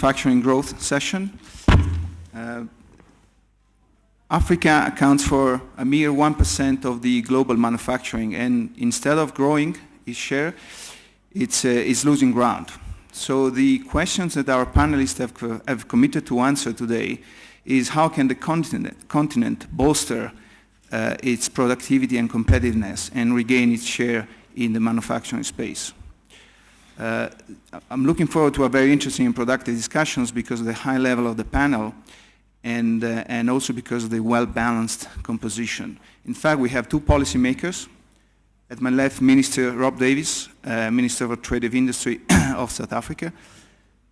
Manufacturing growth session. Africa accounts for a mere 1% of the global manufacturing, and instead of growing its share, it's losing ground. So the questions that our panelists have committed to answer today is how can the continent bolster its productivity and competitiveness and regain its share in the manufacturing space. I'm looking forward to a very interesting and productive discussions because of the high level of the panel and also because of the well-balanced composition. In fact, we have two policymakers. At my left, Minister Rob Davies, Minister of Trade and Industry of South Africa.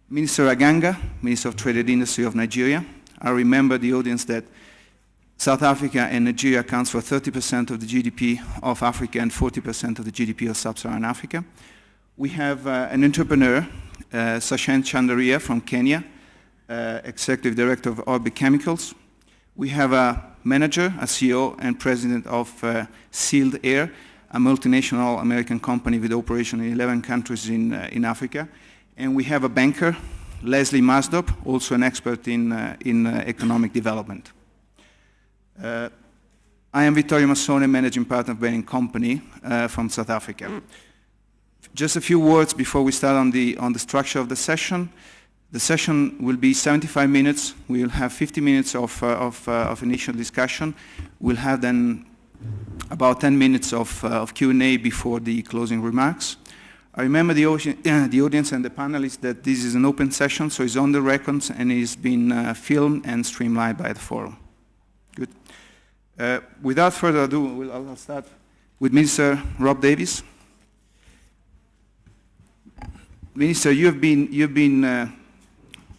Minister Aganga, Minister of Trade and Industry of Nigeria. I remember the audience that South Africa and Nigeria accounts for 30% of the GDP of Africa and 40% of the GDP of sub-Saharan Africa. We have an entrepreneur, Sachen Chandaria from Kenya, Executive Director of Orbit Chemicals. We have a manager, a CEO and President of Sealed Air, a multinational American company with operation in 11 countries in Africa. And we have a banker, Leslie Maasdorp, also an expert in economic development. I am Vittorio Massone, Managing Partner of Bain company from South Africa. Just a few words before we start on the structure of the session. The session will be 75 minutes. We will have 50 minutes of initial discussion. We'll have then about 10 minutes of Q&A before the closing remarks. I remember the audience and the panelists that this is an open session, so it's on the records and it's been filmed and streamlined by the forum. Good. Without further ado, I'll start with Minister Rob Davies. Minister, you've been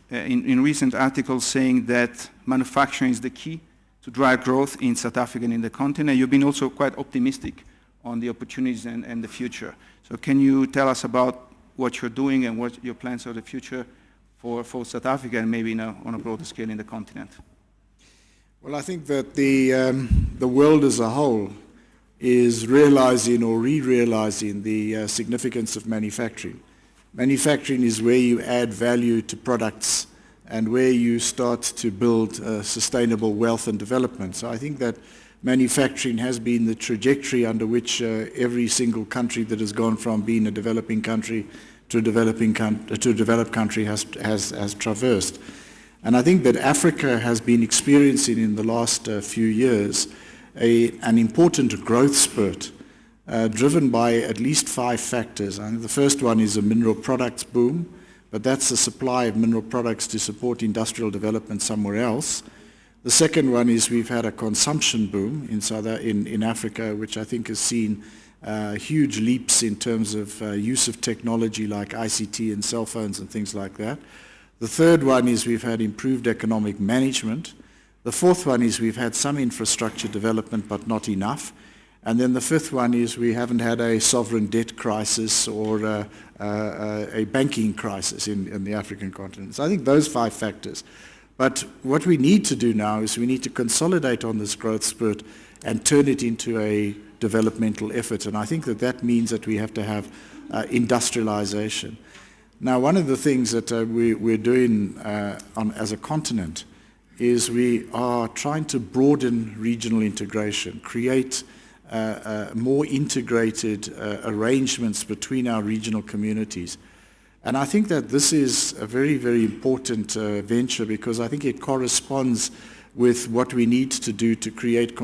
in recent articles saying that manufacturing is the key to drive growth in South Africa and in the continent. You've been also quite optimistic on the opportunities and the future. So can you tell us about what you're doing and what your plans for the future for South Africa and maybe on a broader scale in the continent? Well, I think that the world as a whole is realizing or re-realizing the significance of manufacturing. Manufacturing is where you add value to products and where you start to build sustainable wealth and development. So I think that manufacturing has been the trajectory under which every single country that has gone from being a developing country to a developed country has traversed. And I think that Africa has been experiencing in the last few years an important growth spurt driven by at least 5 factors. And the first one is a mineral products boom, but that's the supply of mineral products to support industrial development somewhere else. The second one is we've had a consumption boom in Africa, which I think has seen huge leaps in terms of use of technology like ICT and cell phones and things like that. The third one is we've had improved economic management. The fourth one is we've had some infrastructure development, but not enough. And then the fifth one is we haven't had a sovereign debt crisis or a banking crisis in the African continent. So I think those 5 factors. But what we need to do now is we need to consolidate on this growth spurt and turn it into a developmental effort. And I think that means that we have to have industrialization. Now, one of the things that we're doing as a continent is we are trying to broaden regional integration, create more integrated arrangements between our regional communities. And I think that this is a very, very important venture because I think it corresponds with what we need to do to create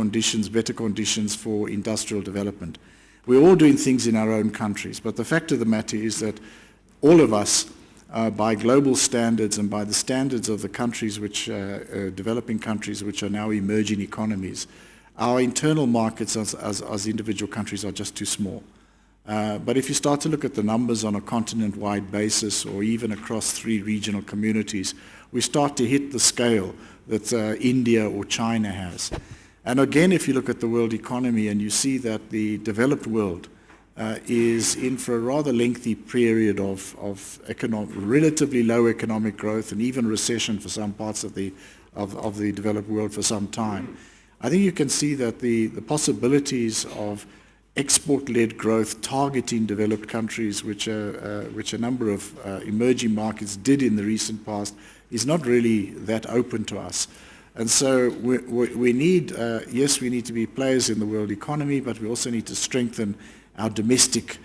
better conditions for industrial development. We're all doing things in our own countries, but the fact of the matter is that all of us, by global standards and by the standards of the countries developing countries which are now emerging economies, our internal markets as individual countries are just too small. But if you start to look at the numbers on a continent-wide basis or even across 3 regional communities, we start to hit the scale that India or China has. And again, if you look at the world economy and you see that the developed world is in for a rather lengthy period of relatively low economic growth and even recession for some parts of the developed world for some time, I think you can see that the possibilities of export-led growth targeting developed countries, which a number of emerging markets did in the recent past, is not really that open to us. And so we need, yes, we need to be players in the world economy, but we also need to strengthen our domestic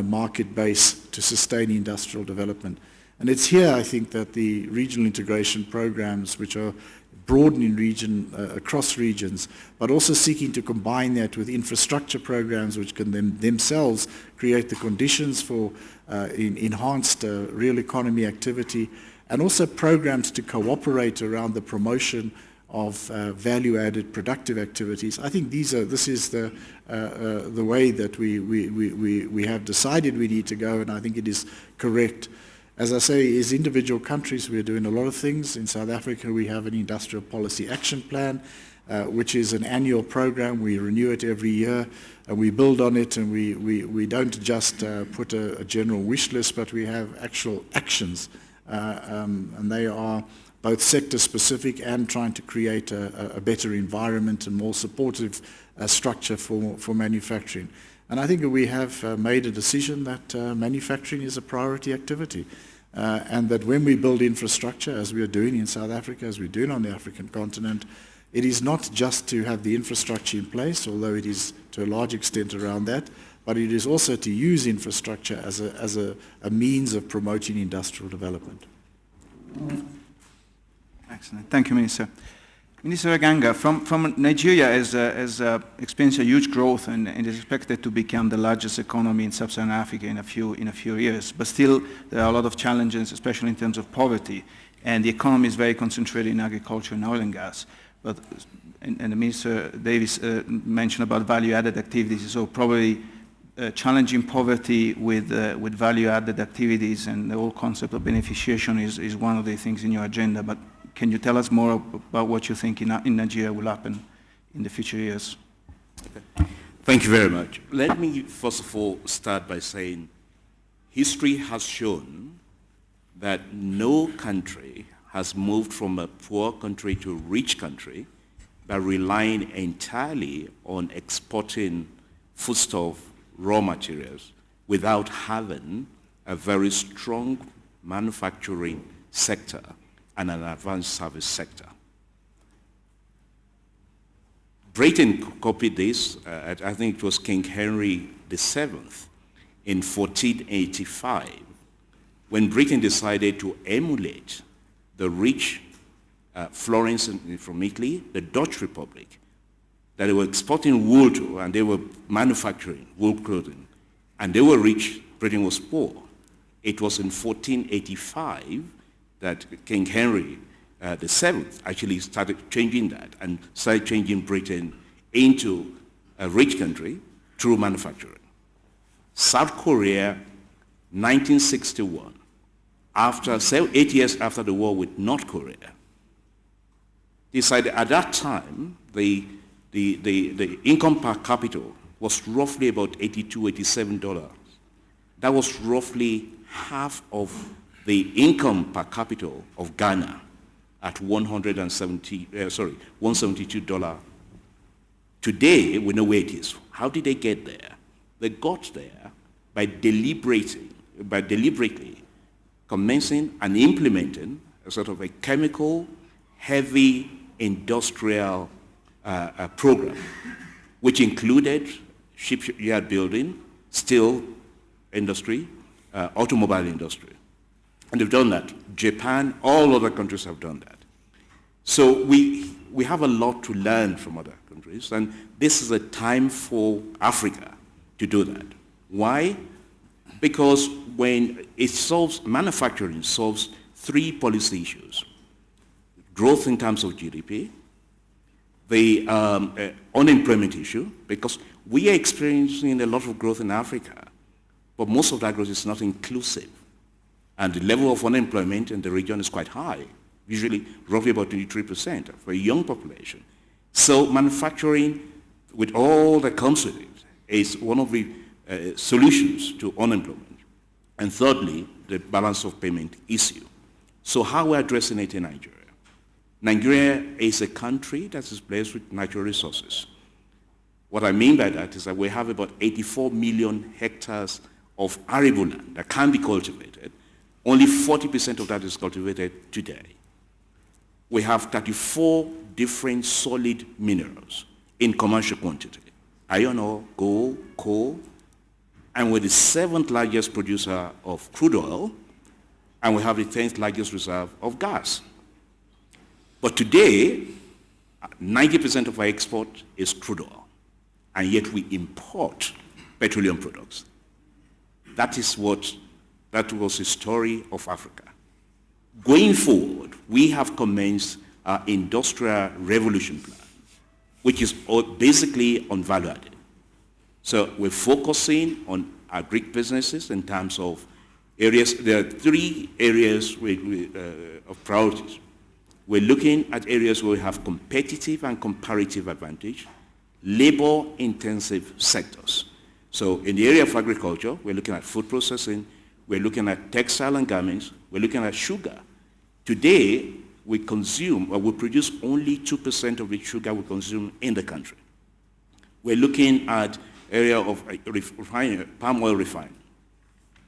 market base to sustain industrial development. And it's here, I think, that the regional integration programs, which are broadening across regions, but also seeking to combine that with infrastructure programs which can themselves create the conditions for enhanced real economy activity, and also programs to cooperate around the promotion of value-added productive activities. I think this is the way that we have decided we need to go, and I think it is correct. As I say, as individual countries, we're doing a lot of things. In South Africa, we have an industrial policy action plan, which is an annual program. We renew it every year, and we build on it, and we don't just put a general wish list, but we have actual actions, and they are both sector-specific and trying to create a better environment and more supportive structure for manufacturing. And I think we have made a decision that manufacturing is a priority activity, and that when we build infrastructure, as we are doing in South Africa, as we're doing on the African continent, it is not just to have the infrastructure in place, although it is to a large extent around that, but it is also to use infrastructure as a means of promoting industrial development. Excellent. Thank you, Minister. Minister Aganga, from Nigeria has experienced a huge growth and is expected to become the largest economy in sub-Saharan Africa in a few years. But still, there are a lot of challenges, especially in terms of poverty, and the economy is very concentrated in agriculture and oil and gas. But and the Minister Davies mentioned about value-added activities, so probably challenging poverty with value-added activities, and the whole concept of beneficiation is one of the things in your agenda. But can you tell us more about what you think in Nigeria will happen in the future years? Okay. Thank you very much. Let me first of all start by saying history has shown that no country has moved from a poor country to a rich country by relying entirely on exporting foodstuff, raw materials, without having a very strong manufacturing sector and an advanced service sector. Britain copied this, I think it was King Henry VII in 1485, when Britain decided to emulate the rich Florence from Italy, the Dutch Republic, that they were exporting wool to, and they were manufacturing wool clothing, and they were rich, Britain was poor. It was in 1485 that King Henry VII actually started changing that and started changing Britain into a rich country through manufacturing. South Korea, 1961, after 8 years after the war with North Korea, decided at that time the income per capita was roughly about $82, $87. That was roughly half of the income per capita of Ghana at $172. Today, we know where it is. How did they get there? They got there by deliberately commencing and implementing a sort of a chemical, heavy industrial program, which included shipyard building, steel industry, automobile industry. And they've done that. Japan, all other countries have done that. So we have a lot to learn from other countries, and this is a time for Africa to do that. Why? Because when it manufacturing solves three policy issues: growth in terms of GDP, the unemployment issue, because we are experiencing a lot of growth in Africa, but most of that growth is not inclusive. And the level of unemployment in the region is quite high, usually roughly about 23% for a young population. So manufacturing, with all that comes with it, is one of the solutions to unemployment. And thirdly, the balance of payment issue. So how we're addressing it in Nigeria? Nigeria is a country that is blessed with natural resources. What I mean by that is that we have about 84 million hectares of arable land that can be cultivated. Only 40% of that is cultivated today. We have 34 different solid minerals in commercial quantity. Iron ore, gold, coal, and we're the 7th largest producer of crude oil, and we have the 10th largest reserve of gas. But today, 90% of our export is crude oil, and yet we import petroleum products. That was the story of Africa. Going forward, we have commenced our industrial revolution plan, which is basically on value added. So we're focusing on our Greek businesses in terms of areas. There are 3 areas of priorities. We're looking at areas where we have competitive and comparative advantage, labor-intensive sectors. So in the area of agriculture, we're looking at food processing, we're looking at textile and garments, we're looking at sugar. Today, we produce only 2% of the sugar we consume in the country. We're looking at area of palm oil refining.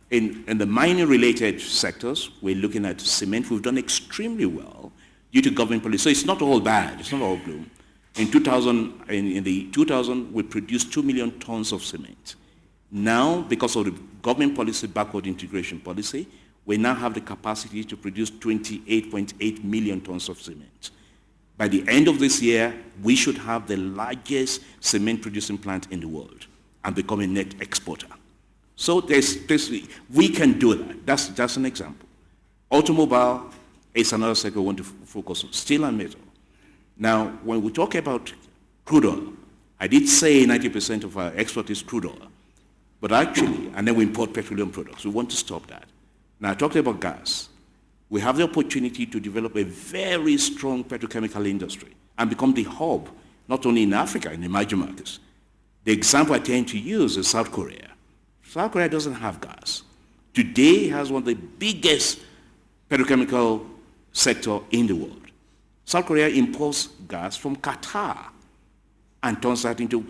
In the mining-related sectors, we're looking at cement. We've done extremely well due to government policy. So it's not all bad. It's not all gloom. In 2000, we produced 2 million tons of cement. Now, because of the government policy, backward integration policy, we now have the capacity to produce 28.8 million tons of cement. By the end of this year, we should have the largest cement producing plant in the world and become a net exporter. So we can do that. That's just an example. Automobile is another sector we want to focus on, steel and metal. Now, when we talk about crude oil, I did say 90% of our export is crude oil. But actually, and then we import petroleum products. We want to stop that. Now, I talked about gas. We have the opportunity to develop a very strong petrochemical industry and become the hub, not only in Africa, in emerging markets. The example I tend to use is South Korea. South Korea doesn't have gas. Today, it has one of the biggest petrochemical sector in the world. South Korea imports gas from Qatar and turns that into,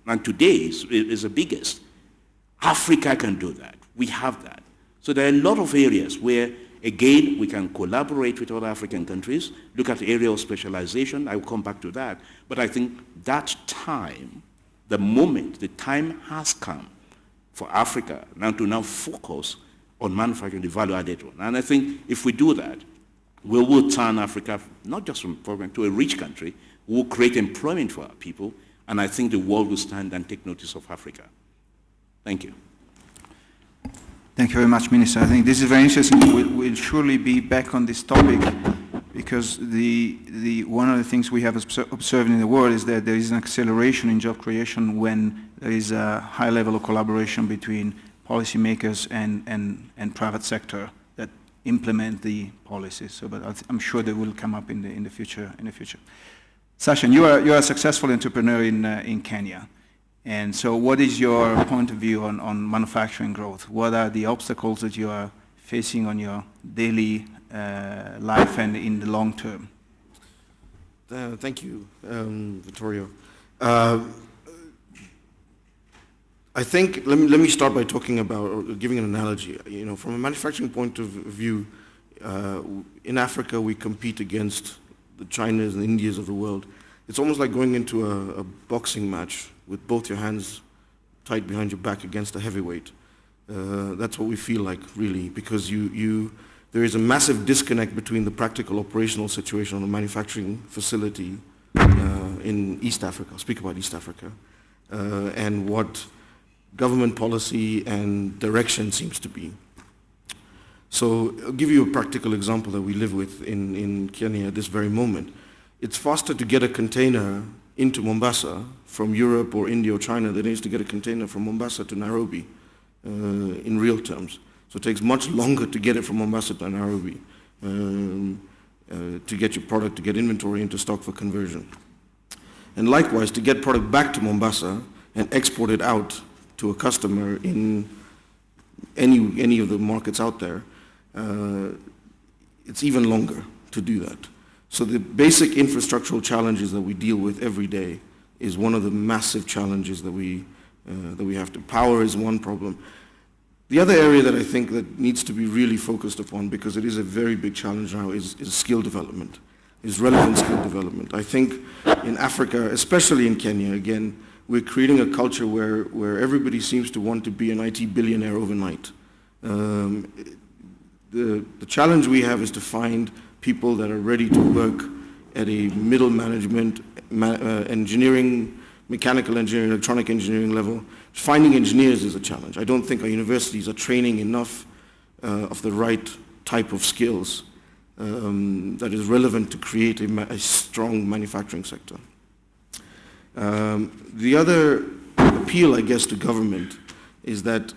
and today is the biggest. Africa can do that. We have that. So there are a lot of areas where, again, we can collaborate with other African countries, look at the area of specialization. I will come back to that. But I think that time, the time has come for Africa now to focus on manufacturing the value-added one. And I think if we do that, we will turn Africa, not just from a program, to a rich country. We will create employment for our people. And I think the world will stand and take notice of Africa. Thank you. Thank you very much, Minister. I think this is very interesting. We'll surely be back on this topic because one of the things we have observed in the world is that there is an acceleration in job creation when there is a high level of collaboration between policymakers and private sector that implement the policies. So, but I'm sure they will come up in the future. Sachen, you are a successful entrepreneur in Kenya. And so what is your point of view on manufacturing growth? What are the obstacles that you are facing on your daily life and in the long term? Thank you, Vittorio. I think, let me start by talking about, or giving an analogy. You know, from a manufacturing point of view, in Africa we compete against the Chinas and Indias of the world. It's almost like going into a boxing match with both your hands tied behind your back against a heavyweight. That's what we feel like, really, because there is a massive disconnect between the practical operational situation on a manufacturing facility in East Africa, I'll speak about East Africa, and what government policy and direction seems to be. So I'll give you a practical example that we live with in Kenya at this very moment. It's faster to get a container into Mombasa from Europe or India or China than it is to get a container from Mombasa to Nairobi in real terms. So it takes much longer to get it from Mombasa to Nairobi to get your product, to get inventory into stock for conversion. And likewise, to get product back to Mombasa and export it out to a customer in any of the markets out there, it's even longer to do that. So the basic infrastructural challenges that we deal with every day is one of the massive challenges that we have to. Power is one problem. The other area that I think that needs to be really focused upon, because it is a very big challenge now, is skill development, is relevant skill development. I think in Africa, especially in Kenya, again, we're creating a culture where everybody seems to want to be an IT billionaire overnight. The challenge we have is to find people that are ready to work at a middle management, engineering, mechanical engineering, electronic engineering level. Finding engineers is a challenge. I don't think our universities are training enough of the right type of skills that is relevant to create a strong manufacturing sector. The other appeal, I guess, to government is that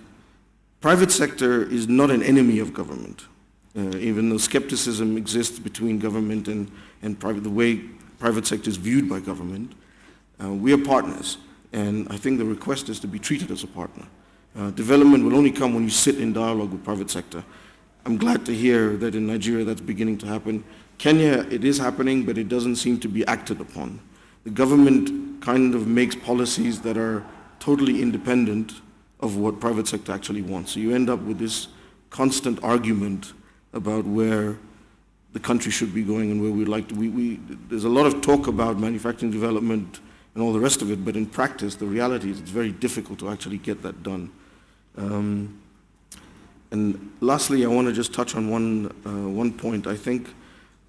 private sector is not an enemy of government. Even though skepticism exists between government and private, the way private sector is viewed by government, we are partners. And I think the request is to be treated as a partner. Development will only come when you sit in dialogue with private sector. I'm glad to hear that in Nigeria that's beginning to happen. Kenya, it is happening, but it doesn't seem to be acted upon. The government kind of makes policies that are totally independent of what private sector actually wants. So you end up with this constant argument about where the country should be going and where we'd like to. There's a lot of talk about manufacturing development and all the rest of it, but in practice, the reality is it's very difficult to actually get that done. And lastly, I want to just touch on one point. I think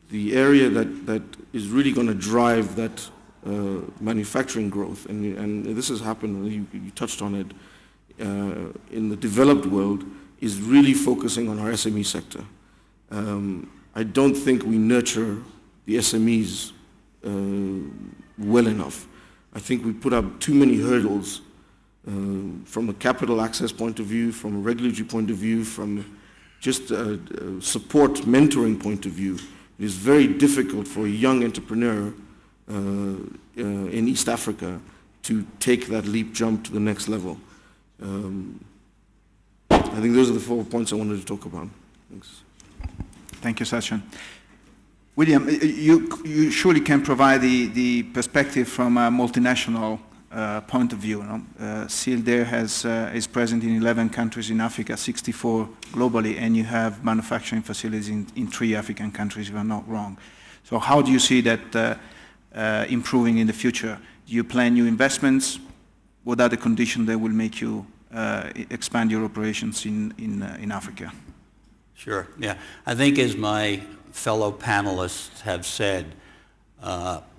the area that is really going to drive that manufacturing growth, and this has happened, you touched on it, in the developed world, is really focusing on our SME sector. I don't think we nurture the SMEs well enough. I think we put up too many hurdles from a capital access point of view, from a regulatory point of view, from just a support mentoring point of view. It is very difficult for a young entrepreneur in East Africa to take that leap jump to the next level. I think those are the 4 points I wanted to talk about. Thanks. Thank you, Sachen. William, you surely can provide the perspective from a multinational point of view. Sealed Air is present in 11 countries in Africa, 64 globally, and you have manufacturing facilities in 3 African countries, if I'm not wrong. So how do you see that improving in the future? Do you plan new investments? What are the conditions that will make you expand your operations in Africa? Sure, yeah. I think as my fellow panelists have said,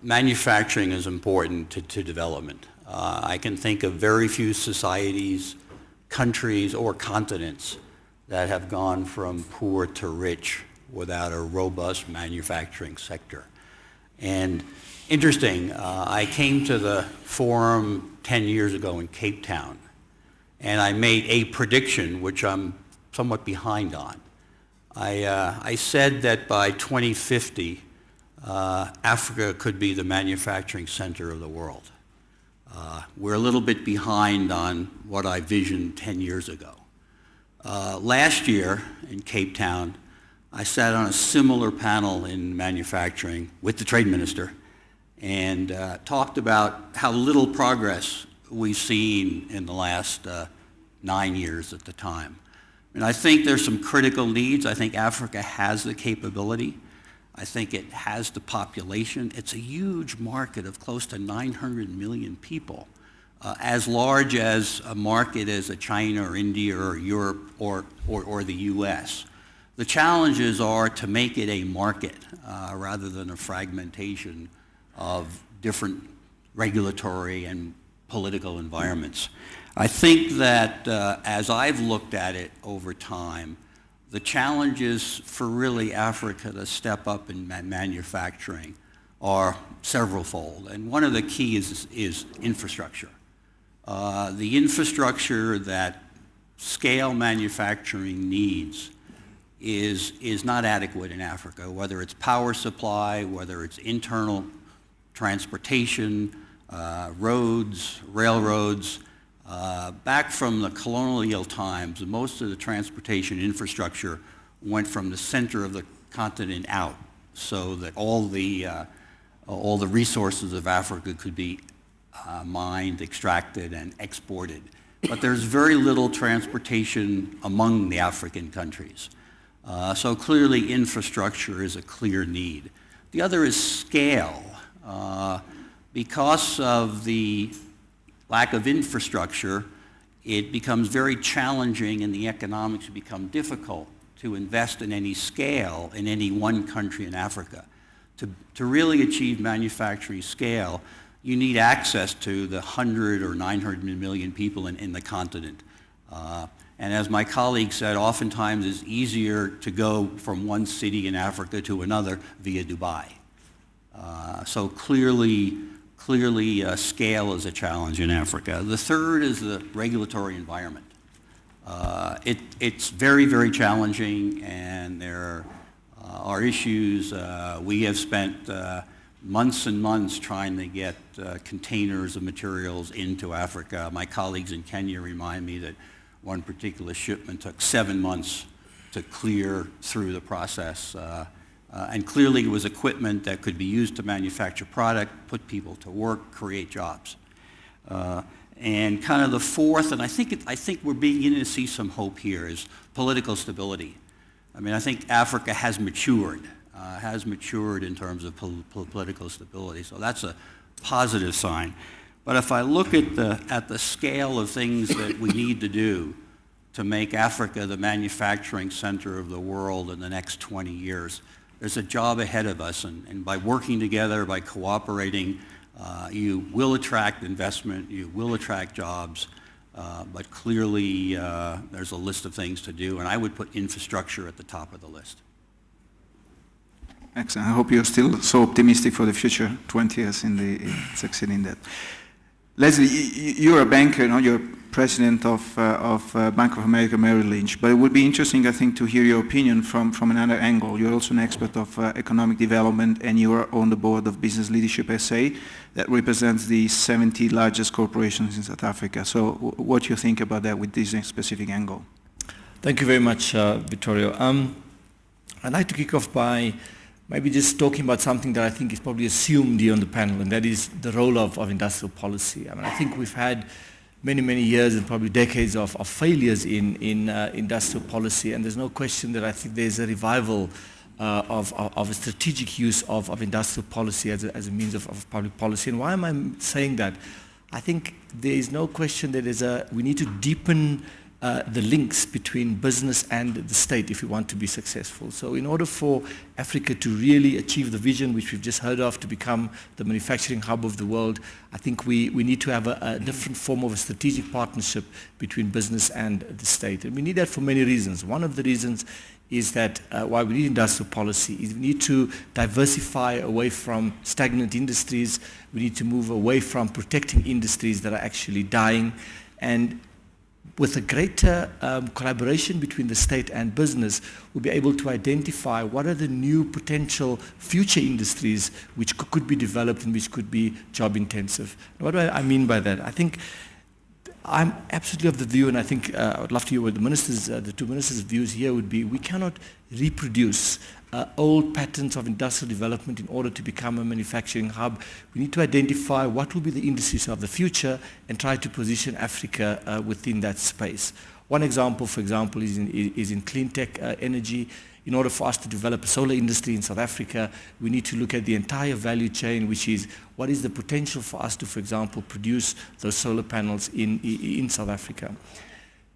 manufacturing is important to development. I can think of very few societies, countries, or continents that have gone from poor to rich without a robust manufacturing sector. And interesting, I came to the forum 10 years ago in Cape Town, and I made a prediction which I'm somewhat behind on. I said that by 2050, Africa could be the manufacturing center of the world. We're a little bit behind on what I visioned 10 years ago. Last year in Cape Town, I sat on a similar panel in manufacturing with the trade minister and talked about how little progress we've seen in the last 9 years at the time. And I think there's some critical needs. I think Africa has the capability. I think it has the population. It's a huge market of close to 900 million people, as large as a market as a China or India or Europe or the US. The challenges are to make it a market rather than a fragmentation of different regulatory and political environments. I think that as I've looked at it over time, the challenges for really Africa to step up in manufacturing are several-fold. And one of the keys is infrastructure. The infrastructure that scale manufacturing needs is not adequate in Africa, whether it's power supply, whether it's internal transportation, roads, railroads. Back from the colonial times, most of the transportation infrastructure went from the center of the continent out, so that all the resources of Africa could be mined, extracted, and exported. But there's very little transportation among the African countries. So clearly infrastructure is a clear need. The other is scale. Because of the lack of infrastructure, it becomes very challenging and the economics become difficult to invest in any scale in any one country in Africa. To really achieve manufacturing scale, you need access to the 100 or 900 million people in the continent. And as my colleague said, oftentimes it's easier to go from one city in Africa to another via Dubai. So clearly scale is a challenge in Africa. The third is the regulatory environment. It's very, very challenging, and there are issues. We have spent months and months trying to get containers of materials into Africa. My colleagues in Kenya remind me that one particular shipment took 7 months to clear through the process. And clearly it was equipment that could be used to manufacture product, put people to work, create jobs. And kind of the fourth, and I think we're beginning to see some hope here, is political stability. I mean, I think Africa has matured in terms of political stability, so that's a positive sign. But if I look at the scale of things that we need to do to make Africa the manufacturing center of the world in the next 20 years, there's a job ahead of us, and by working together, by cooperating, you will attract investment, you will attract jobs, but clearly there's a list of things to do, and I would put infrastructure at the top of the list. Excellent. I hope you're still so optimistic for the future, 20 years in succeeding that. Leslie, you're a banker, no? You're president of Bank of America Merrill Lynch, but it would be interesting, I think, to hear your opinion from another angle. You're also an expert of economic development, and you are on the board of Business Leadership SA, that represents the 70 largest corporations in South Africa. So what do you think about that with this specific angle? Thank you very much, Vittorio. I'd like to kick off by maybe just talking about something that I think is probably assumed here on the panel, and that is the role of industrial policy. I mean, I think we've had many years and probably decades of failures in industrial policy, and there's no question that I think there's a revival of a strategic use of industrial policy as a means of public policy. And why am I saying that? I think there is no question that we need to deepen the links between business and the state if we want to be successful. So in order for Africa to really achieve the vision which we've just heard of, to become the manufacturing hub of the world, I think we need to have a different form of a strategic partnership between business and the state. And we need that for many reasons. One of the reasons is that why we need industrial policy is we need to diversify away from stagnant industries. We need to move away from protecting industries that are actually dying. And with a greater collaboration between the state and business, we'll be able to identify what are the new potential future industries which could be developed and which could be job intensive. What do I mean by that? I think I'm absolutely of the view, and I think I would love to hear what the two ministers' views here would be, we cannot reproduce old patterns of industrial development in order to become a manufacturing hub. We need to identify what will be the industries of the future and try to position Africa within that space. One example, for example, is in clean tech energy. In order for us to develop a solar industry in South Africa, we need to look at the entire value chain, which is what is the potential for us to, for example, produce those solar panels in South Africa.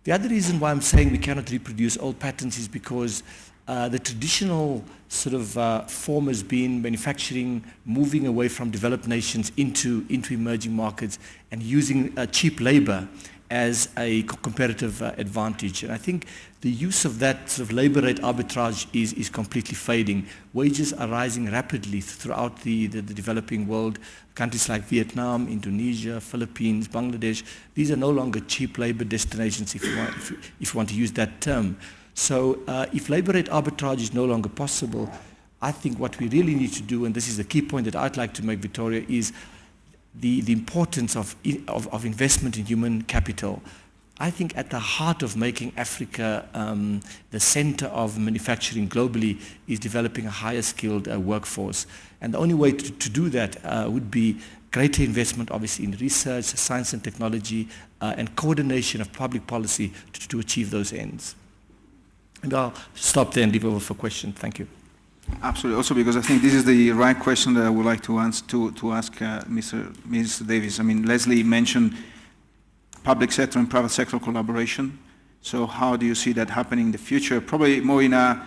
The other reason why I'm saying we cannot reproduce old patterns is because the traditional sort of form has been manufacturing, moving away from developed nations into emerging markets and using cheap labor as a competitive advantage. And I think the use of that sort of labor rate arbitrage is completely fading. Wages are rising rapidly throughout the developing world. Countries like Vietnam, Indonesia, Philippines, Bangladesh, these are no longer cheap labor destinations if you want to use that term. So if labor rate arbitrage is no longer possible, I think what we really need to do, and this is the key point that I'd like to make, Vittorio, is the importance of investment in human capital. I think at the heart of making Africa the center of manufacturing globally is developing a higher skilled workforce. And the only way to do that would be greater investment, obviously, in research, science and technology, and coordination of public policy to achieve those ends. And I'll stop there and leave over for questions. Thank you. Absolutely. Also, because I think this is the right question that I would like to ask Mr. Davies. I mean, Leslie mentioned public sector and private sector collaboration. So how do you see that happening in the future? Probably more in a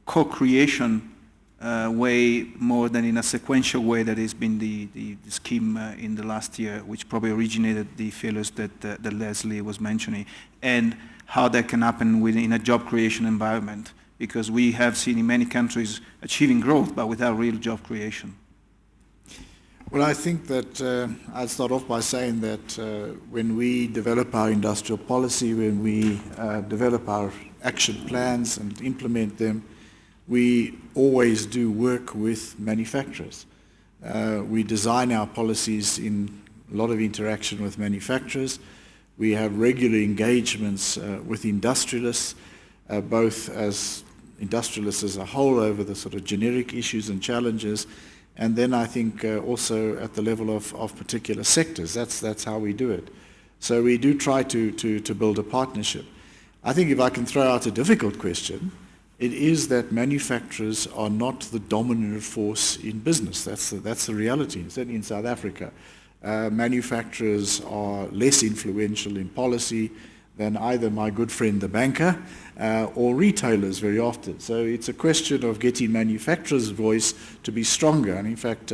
co-creation way more than in a sequential way that has been the scheme in the last year, which probably originated the failures that Leslie was mentioning, and how that can happen within a job creation environment, because we have seen in many countries achieving growth but without real job creation. Well, I think that I'd start off by saying that when we develop our industrial policy, when we develop our action plans and implement them, we always do work with manufacturers. We design our policies in a lot of interaction with manufacturers. We have regular engagements with industrialists, both as industrialists as a whole over the sort of generic issues and challenges, and then I think also at the level of particular sectors. That's how we do it. So we do try to build a partnership. I think if I can throw out a difficult question, it is that manufacturers are not the dominant force in business. That's the reality, certainly in South Africa. Manufacturers are less influential in policy than either my good friend the banker or retailers very often. So it's a question of getting manufacturers' voice to be stronger. And in fact,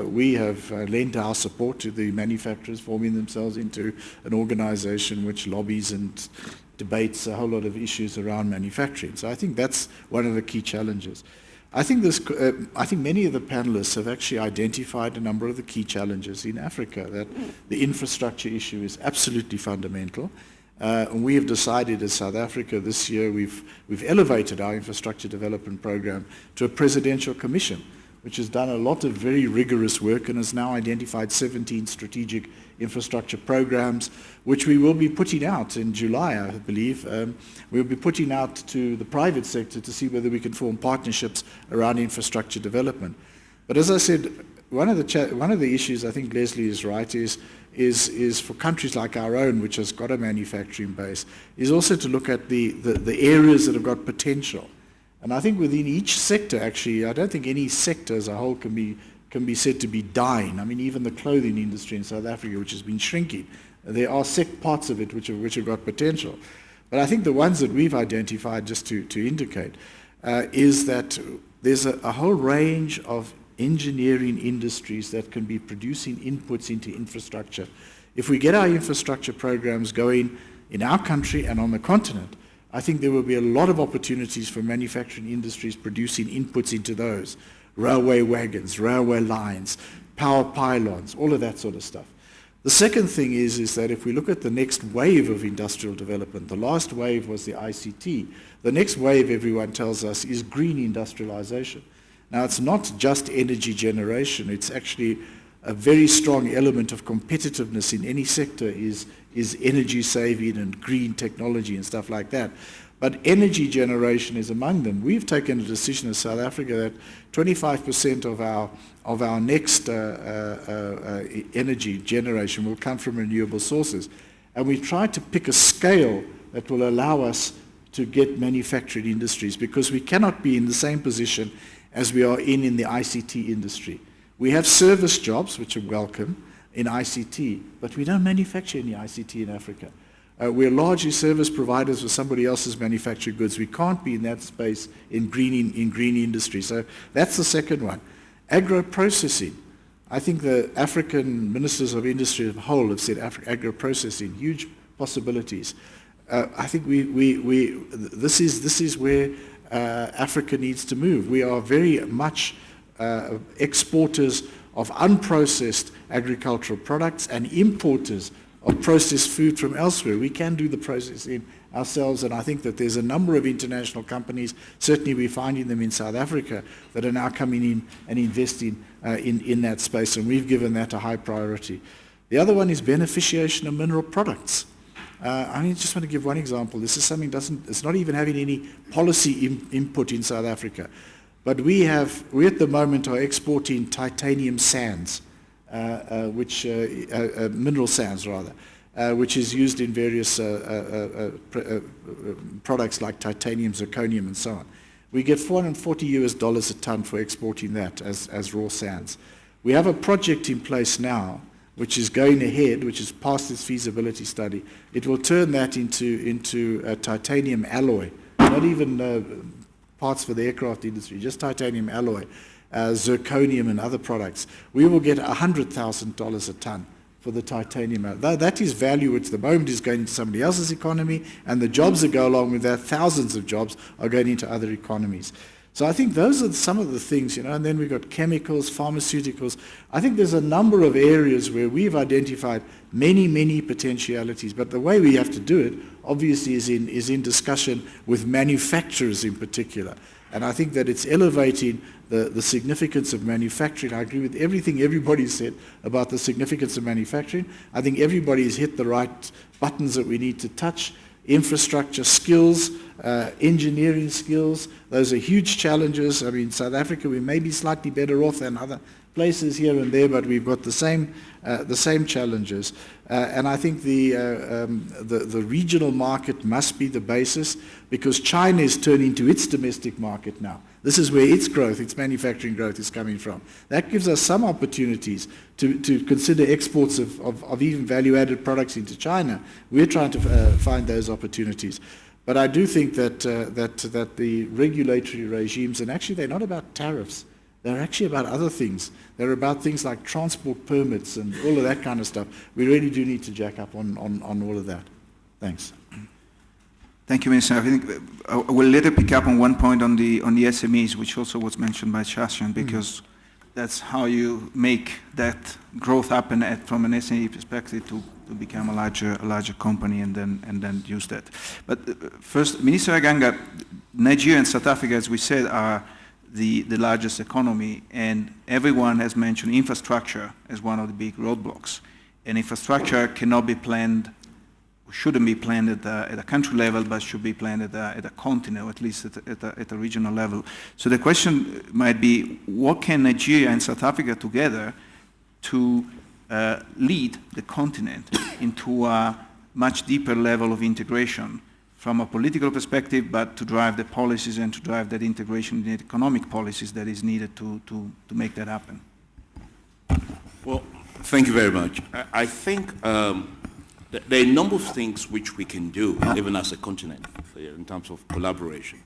we have lent our support to the manufacturers, forming themselves into an organization which lobbies and debates a whole lot of issues around manufacturing. So I think that's one of the key challenges. I think many of the panelists have actually identified a number of the key challenges in Africa, that the infrastructure issue is absolutely fundamental. And we have decided as South Africa this year, we've elevated our infrastructure development program to a presidential commission, which has done a lot of very rigorous work and has now identified 17 strategic infrastructure programs, which we will be putting out in July, I believe. We'll be putting out to the private sector to see whether we can form partnerships around infrastructure development. But as I said, one of the issues, I think Leslie is right, is for countries like our own, which has got a manufacturing base, is also to look at the areas that have got potential. And I think within each sector, actually, I don't think any sector as a whole can be said to be dying. I mean, even the clothing industry in South Africa, which has been shrinking, there are parts of it which have got potential. But I think the ones that we've identified, just to indicate, is that there's a whole range of engineering industries that can be producing inputs into infrastructure. If we get our infrastructure programs going in our country and on the continent, I think there will be a lot of opportunities for manufacturing industries producing inputs into those. Railway wagons, railway lines, power pylons, all of that sort of stuff. The second thing is that if we look at the next wave of industrial development, the last wave was the ICT. The next wave, everyone tells us, is green industrialization. Now, it's not just energy generation. It's actually a very strong element of competitiveness in any sector is energy saving and green technology and stuff like that. But energy generation is among them. We've taken a decision in South Africa that 25% of our next energy generation will come from renewable sources. And we've tried to pick a scale that will allow us to get manufacturing industries, because we cannot be in the same position as we are in the ICT industry. We have service jobs, which are welcome in ICT, but we don't manufacture any ICT in Africa. We're largely service providers for somebody else's manufactured goods. We can't be in that space in green industry. So that's the second one. Agro-processing. I think the African ministers of industry as a whole have said agro-processing, huge possibilities. I think this is where Africa needs to move. We are very much exporters of unprocessed agricultural products and importers of processed food from elsewhere. We can do the processing ourselves, and I think that there's a number of international companies, certainly we're finding them in South Africa, that are now coming in and investing in that space, and we've given that a high priority. The other one is beneficiation of mineral products. I just want to give one example. This is something it's not even having any policy input in South Africa. But we at the moment are exporting titanium sands mineral sands rather, which is used in various products like titanium, zirconium, and so on. We get $440 a ton for exporting that as raw sands. We have a project in place now which is going ahead, which has passed its feasibility study. It will turn that into a titanium alloy, not even parts for the aircraft industry, just titanium alloy, zirconium and other products. We will get $100,000 a ton for the titanium alloy. That is value which at the moment is going into somebody else's economy, and the jobs that go along with that, thousands of jobs, are going into other economies. So I think those are some of the things, and then we've got chemicals, pharmaceuticals. I think there's a number of areas where we've identified many, many potentialities, but the way we have to do it, obviously, is in discussion with manufacturers in particular. And I think that it's elevating the significance of manufacturing. I agree with everything everybody said about the significance of manufacturing. I think everybody's hit the right buttons that we need to touch. Infrastructure, skills, engineering skills, those are huge challenges. I mean, South Africa, we may be slightly better off than other places here and there, but we've got the same challenges. And I think the regional market must be the basis, because China is turning to its domestic market now. This is where its growth, its manufacturing growth is coming from. That gives us some opportunities to consider exports of even value-added products into China. We're trying to find those opportunities. But I do think that the regulatory regimes, and actually they're not about tariffs, they're actually about other things. They're about things like transport permits and all of that kind of stuff. We really do need to jack up on all of that. Thanks. Thank you, Minister. I think I will later pick up on one point on the SMEs, which also was mentioned by Sachen, because that's how you make that growth happen from an SME perspective to become a larger company and then use that. But first, Minister Aganga, Nigeria and South Africa, as we said, are the largest economy, and everyone has mentioned infrastructure as one of the big roadblocks. And infrastructure cannot be planned, shouldn't be planned at a country level, but should be planned at a continent, or at least at a regional level. So the question might be, what can Nigeria and South Africa together to lead the continent into a much deeper level of integration from a political perspective, but to drive the policies and to drive that integration in the economic policies that is needed to make that happen? Well, thank you very much. I think there are a number of things which we can do, even as a continent, in terms of collaboration.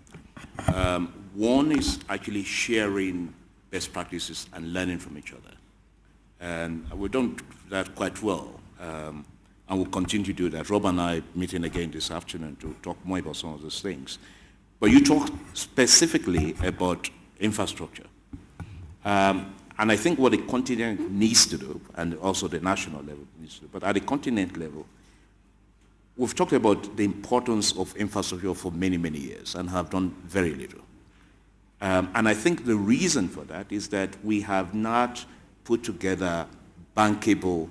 One is actually sharing best practices and learning from each other. And we've done that quite well, and we'll continue to do that. Rob and I are meeting again this afternoon to talk more about some of those things. But you talked specifically about infrastructure. And I think what the continent needs to do, and also the national level needs to do, but at the continent level, we've talked about the importance of infrastructure for many, many years and have done very little. And I think the reason for that is that we have not put together bankable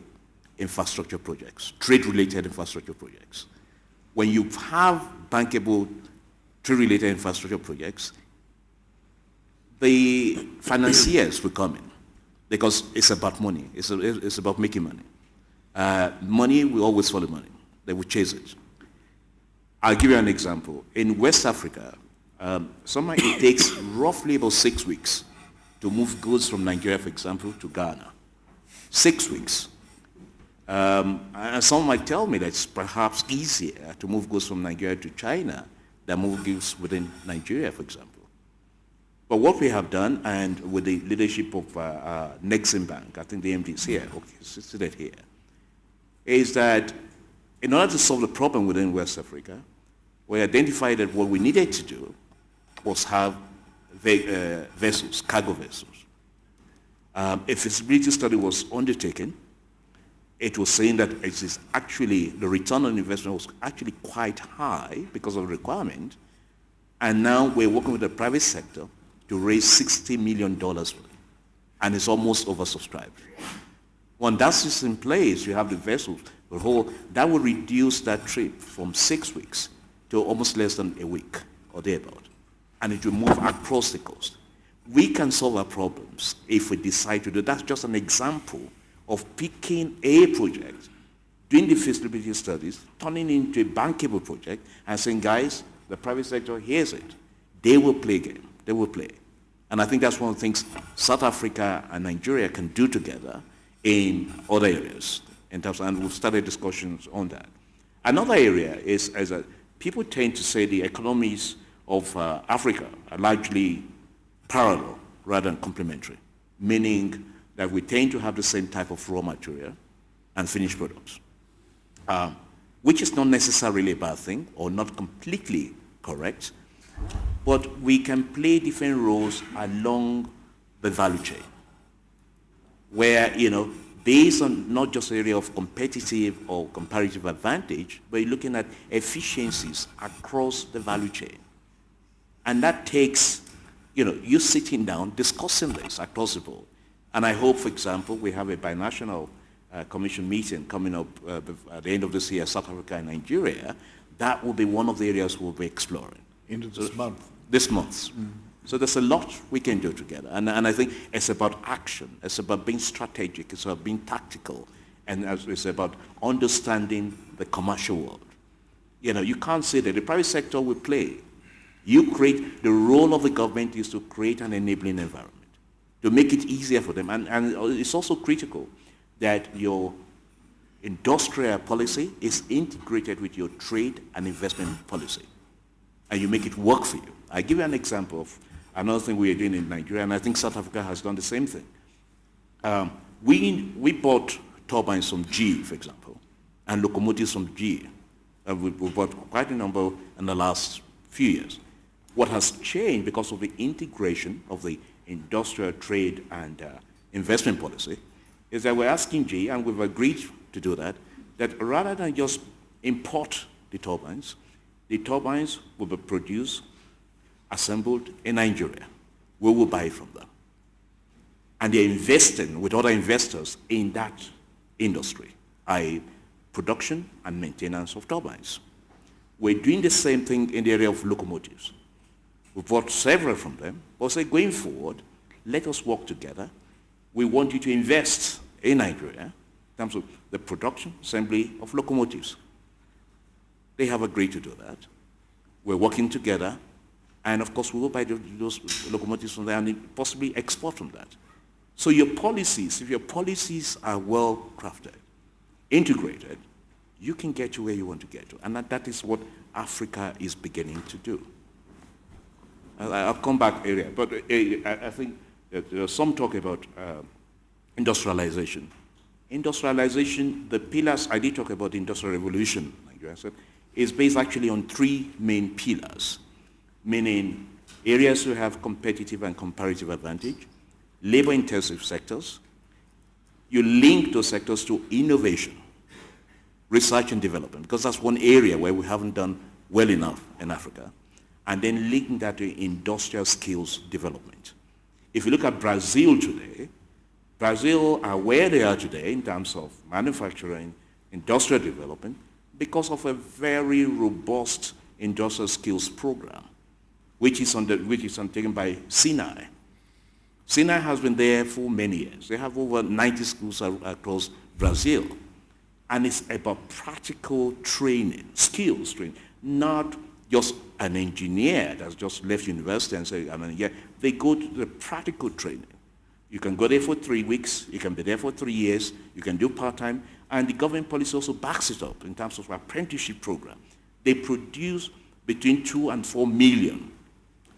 infrastructure projects, trade-related infrastructure projects. When you have bankable trade-related infrastructure projects, the financiers will come in because it's about money. It's about making money. Money will always follow money. They will chase it. I'll give you an example. In West Africa, sometimes it takes roughly about 6 weeks to move goods from Nigeria, for example, to Ghana. 6 weeks. And some might tell me that it's perhaps easier to move goods from Nigeria to China than move goods within Nigeria, for example. But what we have done, and with the leadership of Nexim Bank, I think the MD is here, okay, seated here, is that in order to solve the problem within West Africa, we identified that what we needed to do was have vessels, cargo vessels. A feasibility study was undertaken. It was saying that it is actually, the return on investment was actually quite high because of the requirement. And now we're working with the private sector to raise $60 million for it. And it's almost oversubscribed. When that's in place, you have the vessels, the whole, that will reduce that trip from 6 weeks to almost less than a week or thereabout. And it will move across the coast. We can solve our problems if we decide to do. That's just an example of picking a project, doing the feasibility studies, turning it into a bankable project, and saying, guys, the private sector hears it. They will play game. They will play. And I think that's one of the things South Africa and Nigeria can do together in other areas. And we've started discussions on that. Another area is that people tend to say the economies of Africa are largely parallel rather than complementary, meaning that we tend to have the same type of raw material and finished products, which is not necessarily a bad thing or not completely correct, but we can play different roles along the value chain where, based on not just the area of competitive or comparative advantage, but you're looking at efficiencies across the value chain. And that takes, you sitting down, discussing this across the board. And I hope, for example, we have a binational commission meeting coming up at the end of this year, South Africa and Nigeria. That will be one of the areas we'll be exploring. End of this month. This month. So there's a lot we can do together. And I think it's about action. It's about being strategic. It's about being tactical. And it's about understanding the commercial world. You can't say that the private sector will play. The role of the government is to create an enabling environment, to make it easier for them. And it's also critical that your industrial policy is integrated with your trade and investment policy. And you make it work for you. I give you an example of another thing we are doing in Nigeria, and I think South Africa has done the same thing. We bought turbines from GE, for example, and locomotives from GE. We bought quite a number in the last few years. What has changed because of the integration of the industrial trade and investment policy is that we're asking GE, and we've agreed to do that rather than just import the turbines will be produced, assembled in Nigeria. We will buy it from them. And they're investing with other investors in that industry, i.e. production and maintenance of turbines. We're doing the same thing in the area of locomotives. We bought several from them, but say going forward, let us work together. We want you to invest in Nigeria in terms of the production, assembly of locomotives. They have agreed to do that. We're working together, and of course we will buy those locomotives from there and possibly export from that. So your policies, if your policies are well crafted, integrated, you can get to where you want to get to. And that is what Africa is beginning to do. I'll come back area, but I think there's some talk about industrialization. Industrialization, the pillars, I did talk about the Industrial Revolution, Nigeria said, is based actually on three main pillars, meaning areas who have competitive and comparative advantage, labor-intensive sectors. You link those sectors to innovation, research and development, because that's one area where we haven't done well enough in Africa, and then linking that to industrial skills development. If you look at Brazil today, Brazil are where they are today in terms of manufacturing, industrial development, because of a very robust industrial skills program, which is undertaken by Sinai. Sinai has been there for many years. They have over 90 schools across Brazil. And it's about practical training, skills training, not just an engineer that's just left university and say, they go to the practical training. You can go there for 3 weeks, you can be there for 3 years, you can do part-time, and the government policy also backs it up in terms of apprenticeship program. They produce between 2 and 4 million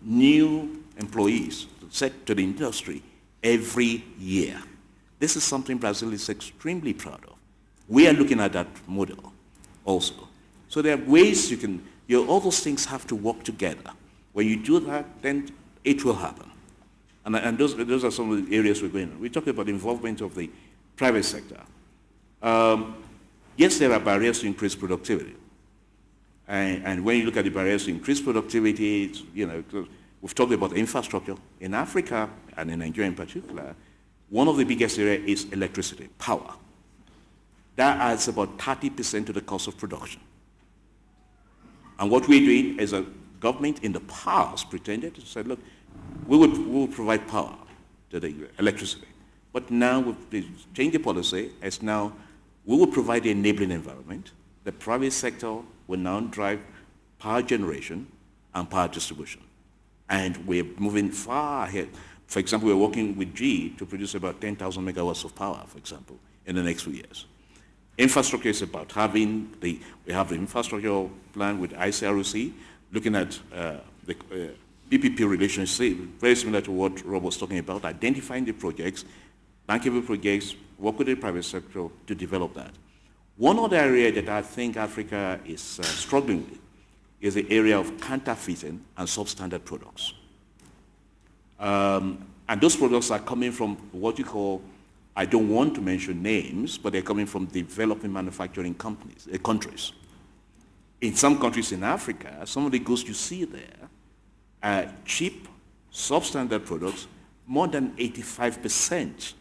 new employees set to the industry every year. This is something Brazil is extremely proud of. We are looking at that model also. So there are ways all those things have to work together. When you do that, then it will happen. And those are some of the areas we're going on. We talk about the involvement of the private sector. Yes, there are barriers to increase productivity. And when you look at the barriers to increase productivity, we've talked about infrastructure. In Africa, and in Nigeria in particular, one of the biggest areas is electricity, power. That adds about 30% to the cost of production. And what we're doing as a government in the past pretended to say, look, we will provide power to the electricity. But now we've changed the policy. As now, we will provide the enabling environment. The private sector will now drive power generation and power distribution. And we're moving far ahead. For example, we're working with GE to produce about 10,000 megawatts of power, for example, in the next few years. Infrastructure is about having we have the infrastructure plan with ICRC, looking at the PPP relationship, very similar to what Rob was talking about, identifying the projects, bankable projects, work with the private sector to develop that. One other area that I think Africa is struggling with is the area of counterfeiting and substandard products. And those products are coming from what you call, I don't want to mention names, but they're coming from developing manufacturing countries. In some countries in Africa, some of the goods you see there are cheap, substandard products. More than 85%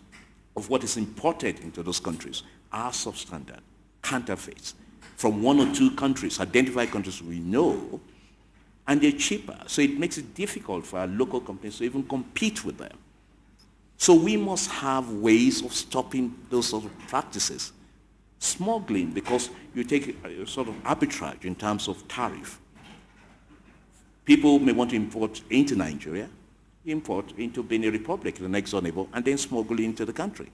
of what is imported into those countries are substandard, counterfeits, from one or two countries, identified countries we know, and they're cheaper. So it makes it difficult for our local companies to even compete with them. So we must have ways of stopping those sort of practices. Smuggling, because you take a sort of arbitrage in terms of tariff. People may want to import into Nigeria, import into Benin Republic, the next door neighbor, and then smuggle into the country.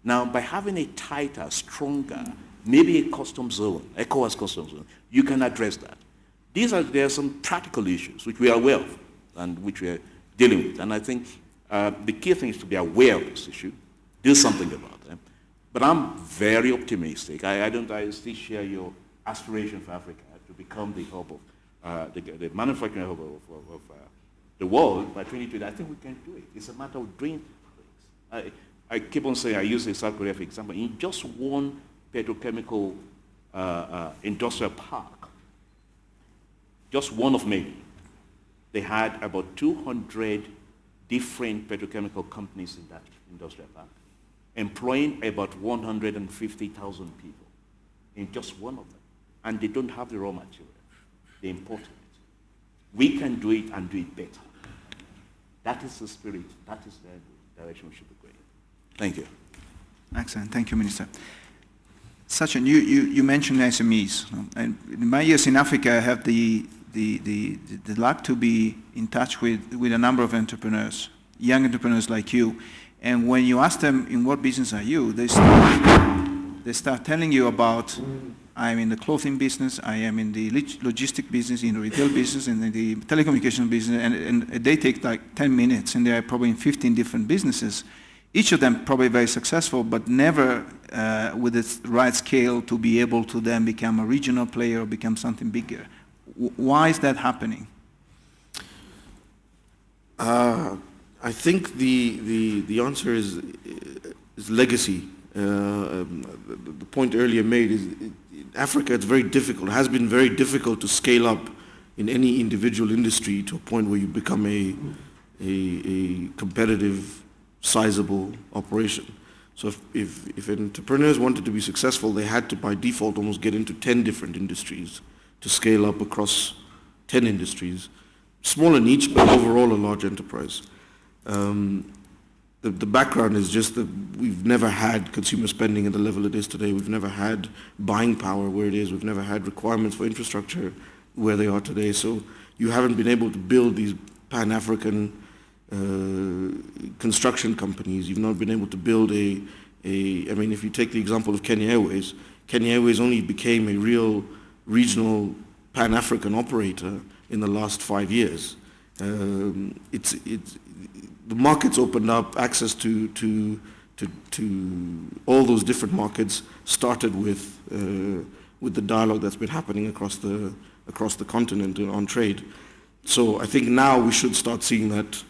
Now, by having a tighter, stronger, maybe a customs zone, ECOWAS customs zone, you can address that. There are some practical issues which we are aware of and which we are dealing with. And I think the key thing is to be aware of this issue, do something about them. But I'm very optimistic. I still share your aspiration for Africa to become the hub of the manufacturing hub of the world by 2020. I think we can do it. It's a matter of doing things. I keep on saying, I use the South Korea for example. In just one petrochemical industrial park, just one of many, they had about 200 different petrochemical companies in that industrial park, employing about 150,000 people in just one of them. And they don't have the raw material. They imported it. We can do it and do it better. That is the spirit. That is the direction we should be going. Thank you. Excellent. Thank you, Minister. Sachen, you mentioned SMEs. And in my years in Africa, I have the luck to be in touch with a number of entrepreneurs, young entrepreneurs like you. And when you ask them, in what business are you, they start telling you about, I'm in the clothing business, I am in the logistic business, in the retail business, and in the telecommunication business, and they take like 10 minutes, and they are probably in 15 different businesses. Each of them probably very successful, but never with the right scale to be able to then become a regional player or become something bigger. Why is that happening? I think the answer is legacy. The point earlier made is in Africa it's very difficult, it has been very difficult to scale up in any individual industry to a point where you become a competitive, sizable operation. So if entrepreneurs wanted to be successful, they had to by default almost get into 10 different industries to scale up across 10 industries, small in each, but overall a large enterprise. The background is just that we've never had consumer spending at the level it is today. We've never had buying power where it is. We've never had requirements for infrastructure where they are today. So you haven't been able to build these Pan-African construction companies. You've not been able to build I mean, if you take the example of Kenya Airways only became a real regional Pan-African operator in the last 5 years. The markets opened up, access to all those different markets started with the dialogue that's been happening across the continent on trade. So I think now we should start seeing that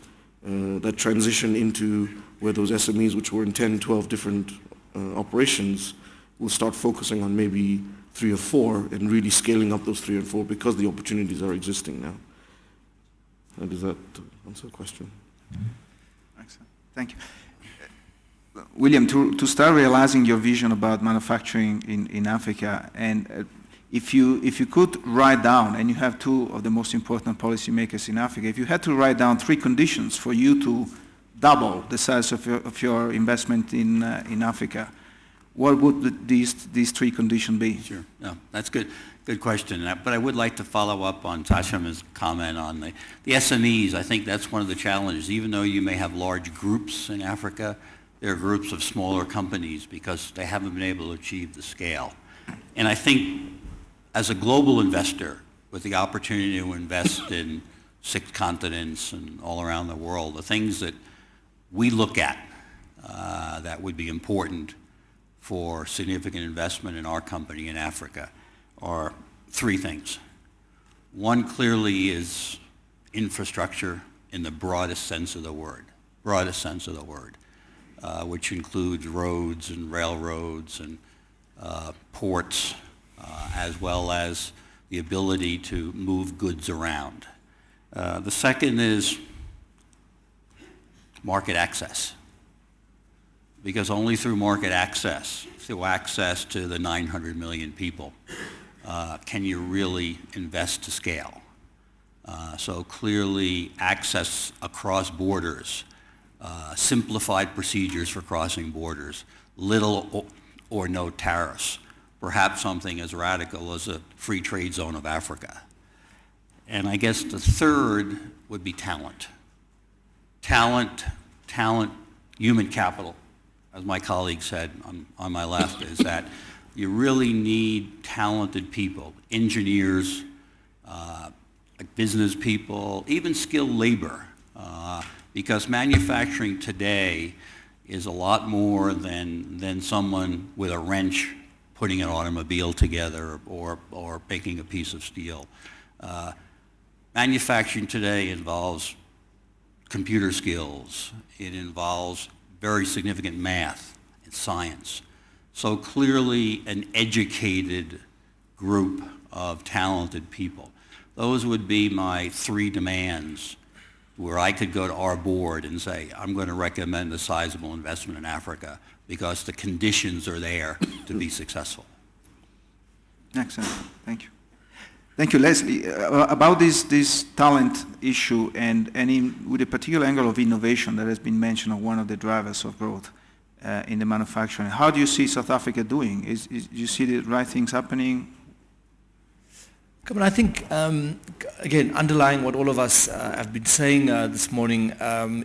transition into where those SMEs, which were in 10, 12 different operations, will start focusing on maybe 3 or 4 and really scaling up those 3 or 4 because the opportunities are existing now. Does that answer the question? Excellent. Thank you. William, to start realizing your vision about manufacturing in Africa, and if you could write down, and you have 2 of the most important policymakers in Africa, if you had to write down 3 conditions for you to double the size of your investment in Africa, what would these three conditions be? Sure. No, that's good. Good question. But I would like to follow up on Tasham's comment on the SMEs. I think that's one of the challenges. Even though you may have large groups in Africa, there are groups of smaller companies because they haven't been able to achieve the scale. And I think as a global investor with the opportunity to invest in 6 continents and all around the world, the things that we look at that would be important for significant investment in our company in Africa are 3 things. One clearly is infrastructure in the broadest sense of the word, which includes roads and railroads and ports, as well as the ability to move goods around. The second is market access, because only through market access, through access to the 900 million people, can you really invest to scale. So clearly access across borders, simplified procedures for crossing borders, little or no tariffs, perhaps something as radical as a free trade zone of Africa. And I guess the third would be talent. Talent, human capital, as my colleague said on my left, is that you really need talented people, engineers, business people, even skilled labor, because manufacturing today is a lot more than someone with a wrench putting an automobile together or making a piece of steel. Manufacturing today involves computer skills. It involves very significant math and science. So clearly an educated group of talented people. Those would be my 3 demands where I could go to our board and say, I'm going to recommend a sizable investment in Africa because the conditions are there to be successful. Excellent. Thank you. Thank you, Leslie. About this talent issue and with a particular angle of innovation that has been mentioned as one of the drivers of growth in the manufacturing, how do you see South Africa doing? Do you see the right things happening? I think, again, underlying what all of us have been saying this morning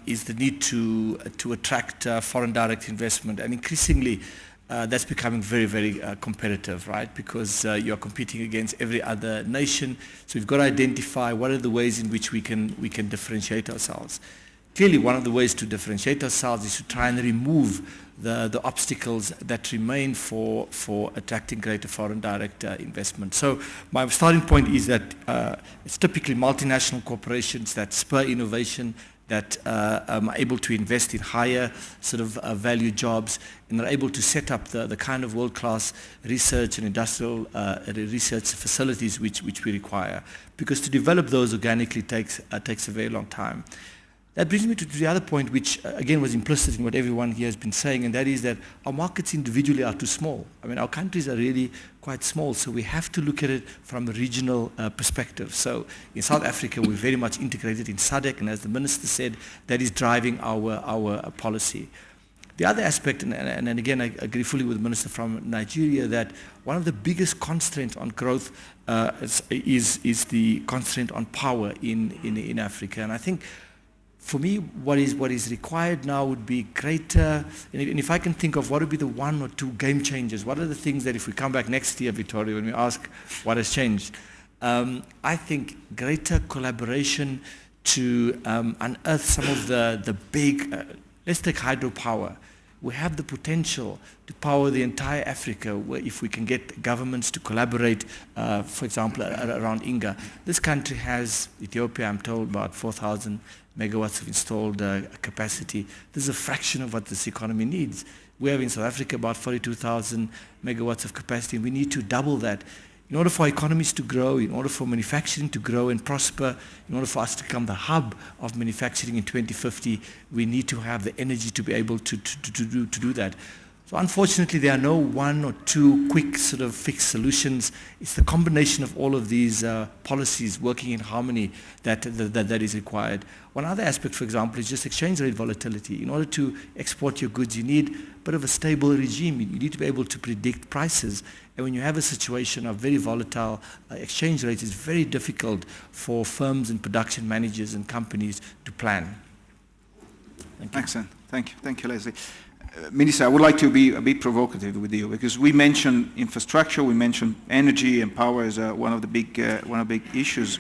is the need to attract foreign direct investment, and increasingly that's becoming very, very competitive, right? Because you're competing against every other nation. So we've got to identify what are the ways in which we can differentiate ourselves. Clearly, one of the ways to differentiate ourselves is to try and remove the obstacles that remain for attracting greater foreign direct investment. So my starting point is that it's typically multinational corporations that spur innovation, that are able to invest in higher sort of value jobs, and are able to set up the kind of world-class research and industrial research facilities which we require. Because to develop those organically takes a very long time. That brings me to the other point, which again was implicit in what everyone here has been saying, and that is that our markets individually are too small. I mean, our countries are really quite small, so we have to look at it from a regional perspective. So in South Africa, we're very much integrated in SADC, and as the Minister said, that is driving our policy. The other aspect, and again, I agree fully with the Minister from Nigeria, that one of the biggest constraints on growth is the constraint on power in Africa. And I think for me, what is required now would be greater, and if I can think of what would be the 1 or 2 game changers, what are the things that if we come back next year, Vittorio, when we ask what has changed, I think greater collaboration to unearth some of the big, let's take hydropower. We have the potential to power the entire Africa if we can get governments to collaborate, for example, around Inga. This country has, Ethiopia, I'm told, about 4,000 megawatts of installed capacity. This is a fraction of what this economy needs. We have in South Africa about 42,000 megawatts of capacity. We need to double that. In order for economies to grow, in order for manufacturing to grow and prosper, in order for us to become the hub of manufacturing in 2050, we need to have the energy to be able to do that. So unfortunately, there are no one or two quick sort of fixed solutions. It's the combination of all of these policies working in harmony that is required. One other aspect, for example, is just exchange rate volatility. In order to export your goods, you need a bit of a stable regime. You need to be able to predict prices. And when you have a situation of very volatile exchange rates, it's very difficult for firms and production managers and companies to plan. Thank you. Excellent. Thank you, Leslie. Minister, I would like to be a bit provocative with you because we mentioned infrastructure, we mentioned energy and power as one of the big issues,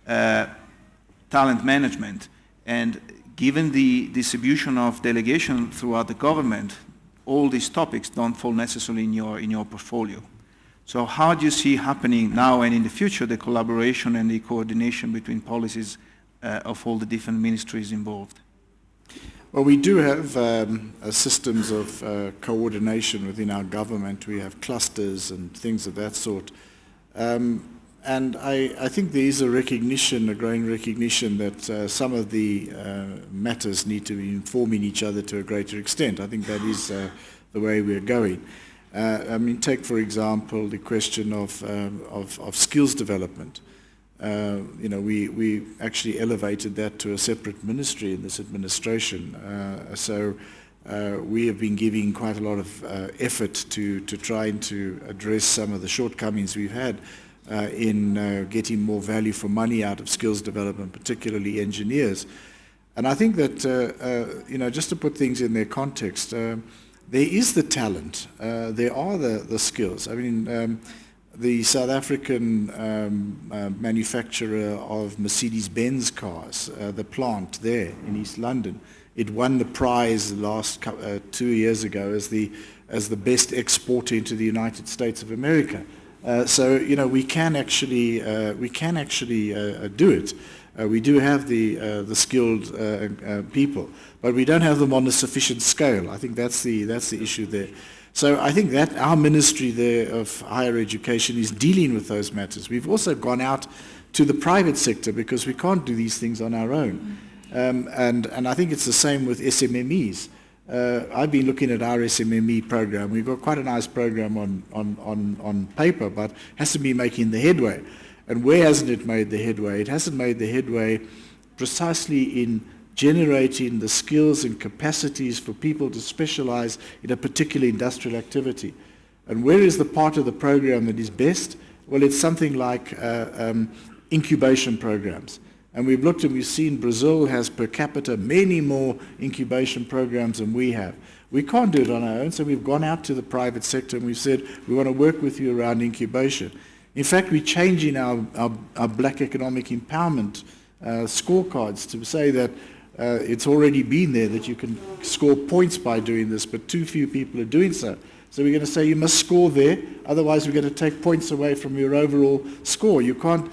talent management, and given the distribution of delegation throughout the government, all these topics don't fall necessarily in your portfolio. So how do you see happening now and in the future the collaboration and the coordination between policies of all the different ministries involved? Well, we do have systems of coordination within our government. We have clusters and things of that sort. And I think there is a growing recognition that some of the matters need to be informing each other to a greater extent. I think that is the way we're going. I mean, take, for example, the question of skills development. We actually elevated that to a separate ministry in this administration. So we have been giving quite a lot of effort to trying to address some of the shortcomings we've had in getting more value for money out of skills development, particularly engineers. And I think that, just to put things in their context, there is the talent, there are the skills. I mean, the South African manufacturer of Mercedes-Benz cars, the plant there in East London, it won the prize last 2 years ago as the best exporter into the United States of America. So we can actually do it. We do have the skilled people, but we don't have them on a sufficient scale. I think that's the issue there. So I think that our ministry there of higher education is dealing with those matters. We've also gone out to the private sector because we can't do these things on our own. And I think it's the same with SMMEs. I've been looking at our SMME program. We've got quite a nice program on paper, but hasn't been making the headway. And where hasn't it made the headway? It hasn't made the headway precisely in generating the skills and capacities for people to specialize in a particular industrial activity. And where is the part of the program that is best? Well, it's something like incubation programs. And we've looked and we've seen Brazil has per capita many more incubation programs than we have. We can't do it on our own, so we've gone out to the private sector and we've said, we want to work with you around incubation. In fact, we're changing our black economic empowerment scorecards to say that it's already been there, that you can score points by doing this, but too few people are doing so. So we're going to say you must score there, otherwise we're going to take points away from your overall score. You can't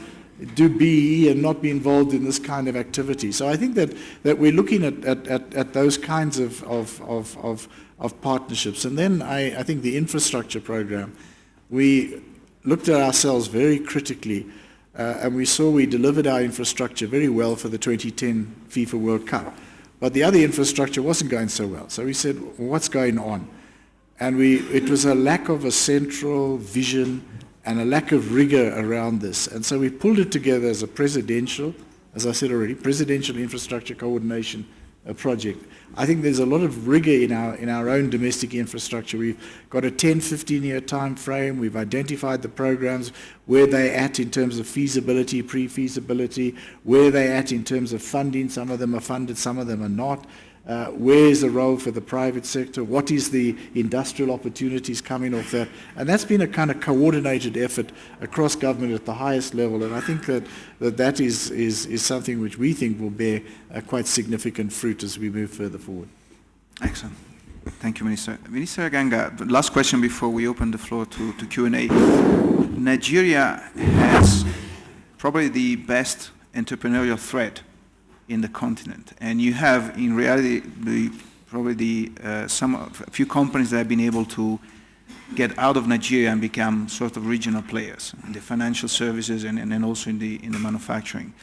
do BE and not be involved in this kind of activity. So I think that we're looking at those kinds of partnerships. And then I think the infrastructure program, we looked at ourselves very critically and we saw we delivered our infrastructure very well for the 2010 FIFA World Cup. But the other infrastructure wasn't going so well. So we said, well, what's going on? And it was a lack of a central vision and a lack of rigor around this. And so we pulled it together as a presidential, as I said already, presidential infrastructure coordination project. I think there's a lot of rigor in our own domestic infrastructure. We've got a 10, 15-year time frame. We've identified the programs, where they're at in terms of feasibility, pre-feasibility, where they're at in terms of funding. Some of them are funded, some of them are not. Where is the role for the private sector? What is the industrial opportunities coming off that? And that's been a kind of coordinated effort across government at the highest level. And I think that is something which we think will bear quite significant fruit as we move further forward. Excellent. Thank you, Minister. Minister Aganga, the last question before we open the floor to Q&A. Nigeria has probably the best entrepreneurial threat in the continent, and you have in reality a few companies that have been able to get out of Nigeria and become sort of regional players in the financial services and also in the manufacturing.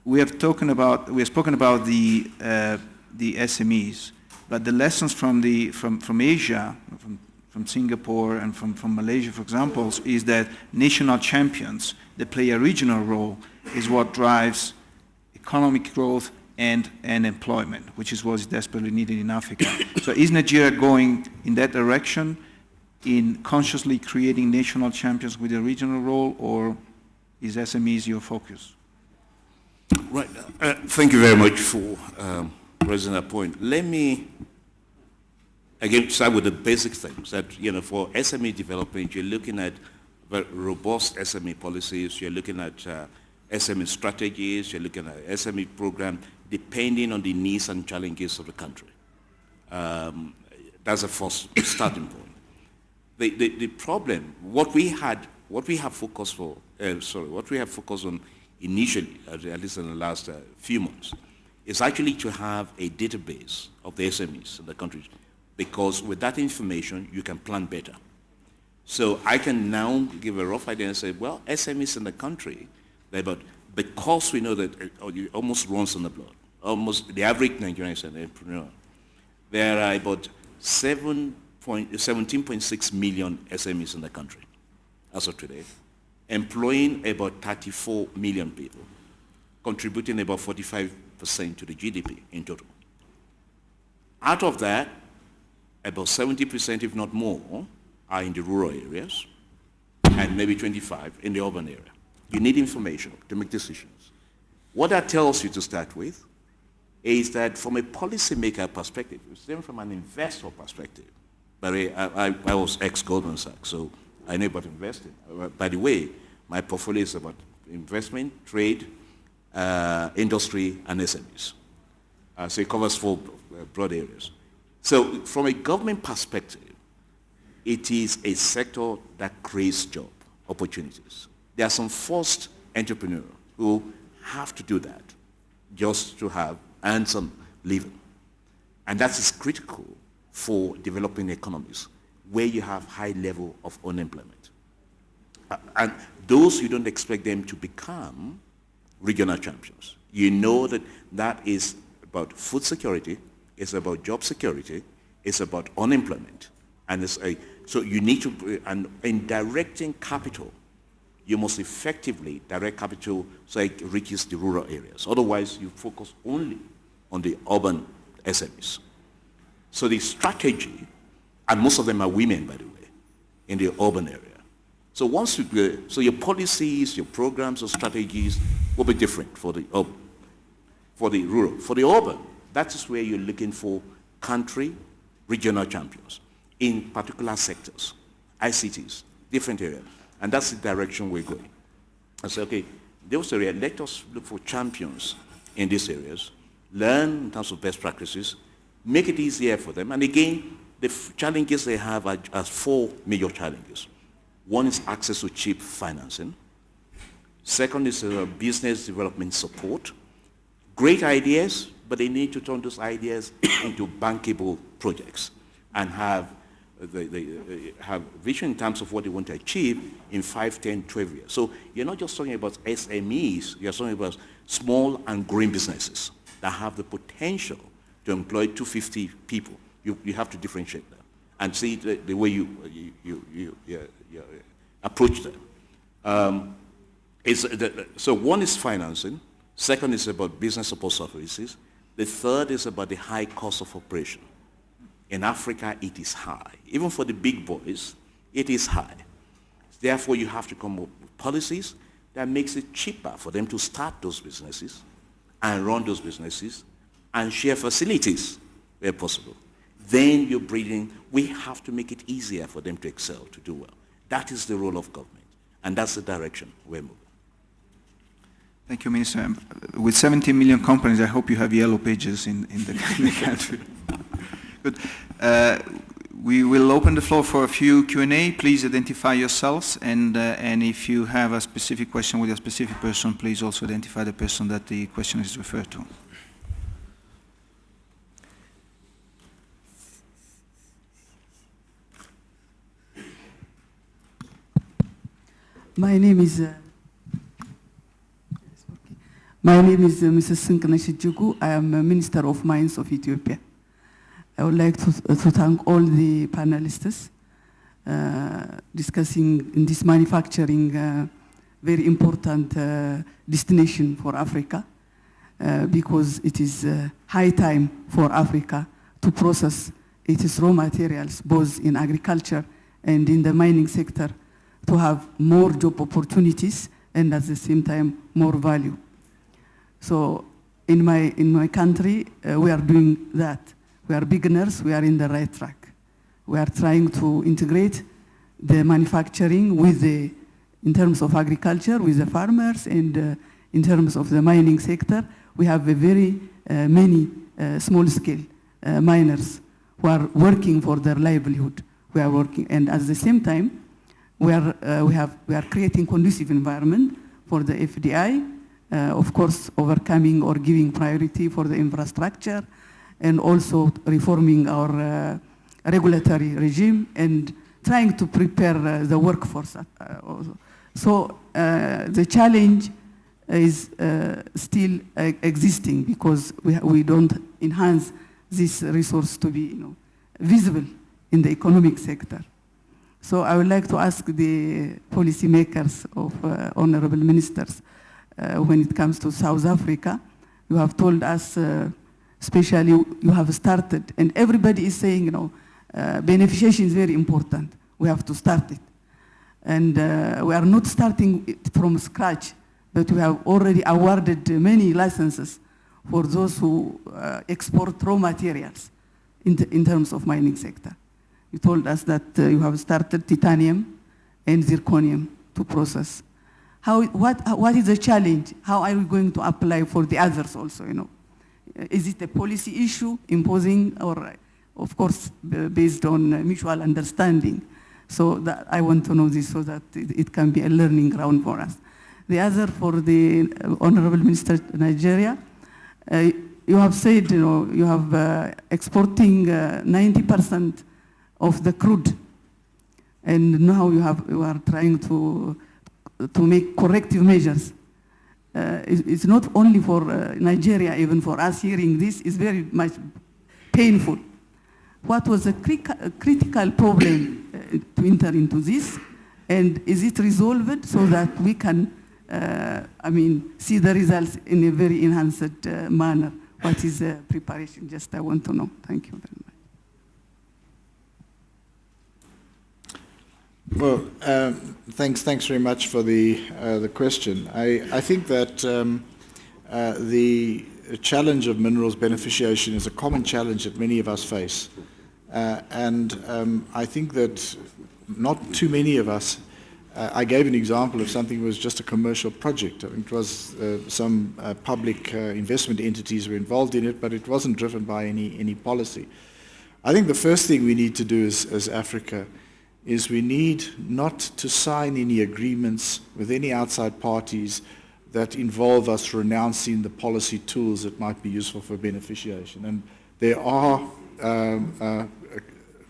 We have spoken about the SMEs, But the lessons from Asia, from Singapore and from Malaysia, for example, is that national champions that play a regional role is what drives economic growth and employment, which is what is desperately needed in Africa. So is Nigeria going in that direction, in consciously creating national champions with a regional role, or is SMEs your focus? Right. Thank you very much for raising that point. Let me again start with the basic things that, for SME development, you're looking at very robust SME policies, you're looking at SME strategies, you're looking at SME program, depending on the needs and challenges of the country. That's the first starting point. The problem, what we have focused on initially, at least in the last few months, is actually to have a database of the SMEs in the country, because with that information, you can plan better. So I can now give a rough idea and say, well, SMEs in the country, because we know that it almost runs in the blood, almost the average Nigerian is an entrepreneur, there are about 17.6 million SMEs in the country as of today, employing about 34 million people, contributing about 45% to the GDP in total. Out of that, about 70%, if not more, are in the rural areas, and maybe 25% in the urban area. You need information to make decisions. What that tells you to start with is that from a policymaker perspective, even from an investor perspective, but I was ex-Goldman Sachs, so I know about investing. By the way, my portfolio is about investment, trade, industry, and SMEs. So it covers 4 broad areas. So from a government perspective, it is a sector that creates job opportunities. There are some forced entrepreneurs who have to do that just to earn some living. And that is critical for developing economies where you have high level of unemployment. And those, you don't expect them to become regional champions. You know that is about food security, it's about job security, it's about unemployment. And so you need to, and in directing capital, you must effectively direct capital so it reaches the rural areas. Otherwise, you focus only on the urban SMEs. So the strategy, and most of them are women, by the way, in the urban area. So once so your policies, your programs, or strategies will be different for the urban. For the rural. For the urban, that is where you're looking for country, regional champions in particular sectors, ICTs, different areas. And that's the direction we're going. I say, okay, those areas, let us look for champions in these areas, learn in terms of best practices, make it easier for them. And again, the challenges they have are 4 major challenges. One is access to cheap financing. Second is business development support. Great ideas, but they need to turn those ideas into bankable projects and have vision in terms of what they want to achieve in 5, 10, 12 years. So you're not just talking about SMEs, you're talking about small and growing businesses that have the potential to employ 250 people. You have to differentiate them and see the way you approach them. So one is financing, second is about business support services, the third is about the high cost of operation. In Africa, it is high. Even for the big boys, it is high. Therefore, you have to come up with policies that makes it cheaper for them to start those businesses and run those businesses and share facilities where possible. Then you're breeding, we have to make it easier for them to excel, to do well. That is the role of government, and that's the direction we're moving. Thank you, Minister. With 17 million companies, I hope you have yellow pages in the country. Good. We will open the floor for a few Q&A. Please identify yourselves, and if you have a specific question with a specific person, please also identify the person that the question is referred to. My name is Mrs. Sinkanashi Jugu. I am a Minister of Mines of Ethiopia. I would like to thank all the panelists discussing in this manufacturing very important destination for Africa because it is high time for Africa to process its raw materials both in agriculture and in the mining sector to have more job opportunities and at the same time more value. So in my country, we are doing that. We are beginners, we are in the right track. We are trying to integrate the manufacturing with in terms of agriculture, with the farmers, and in terms of the mining sector, we have a very many small-scale miners who are working for their livelihood. We are working, and at the same time, we are creating conducive environment for the FDI, of course, overcoming or giving priority for the infrastructure, and also reforming our regulatory regime and trying to prepare the workforce. So the challenge is still existing because we don't enhance this resource to be visible in the economic sector. So I would like to ask the policymakers of honorable ministers when it comes to South Africa. You have told us, especially you have started, and everybody is saying, beneficiation is very important. We have to start it. And we are not starting it from scratch, but we have already awarded many licenses for those who export raw materials in terms of mining sector. You told us that you have started titanium and zirconium to process. What is the challenge? How are we going to apply for the others also, Is it a policy issue imposing, or of course based on mutual understanding? So that I want to know this so that it can be a learning ground for us. The other for the Honorable Minister of Nigeria, you have said, you have exporting 90% of the crude, and now you are trying to make corrective measures. It's not only for Nigeria, even for us hearing this is very much painful. What was the critical problem to enter into this, and is it resolved so that we can, see the results in a very enhanced manner? What is the preparation? Just I want to know. Thank you very much. Well, thanks very much for the question. I think that the challenge of minerals beneficiation is a common challenge that many of us face. And I think that not too many of us, I gave an example of something that was just a commercial project. I think it was some public investment entities were involved in it, but it wasn't driven by any policy. I think the first thing we need to do as Africa is we need not to sign any agreements with any outside parties that involve us renouncing the policy tools that might be useful for beneficiation. And there are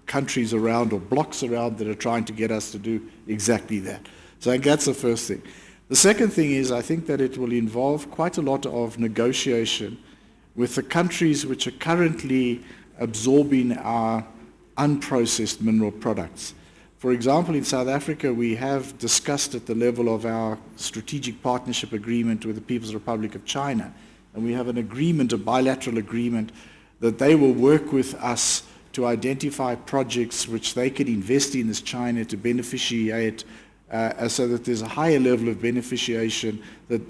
countries around or blocks around that are trying to get us to do exactly that. So I think that's the first thing. The second thing is I think that it will involve quite a lot of negotiation with the countries which are currently absorbing our unprocessed mineral products. For example, in South Africa, we have discussed at the level of our strategic partnership agreement with the People's Republic of China, and we have an agreement, a bilateral agreement, that they will work with us to identify projects which they can invest in as China to beneficiate, so that there's a higher level of beneficiation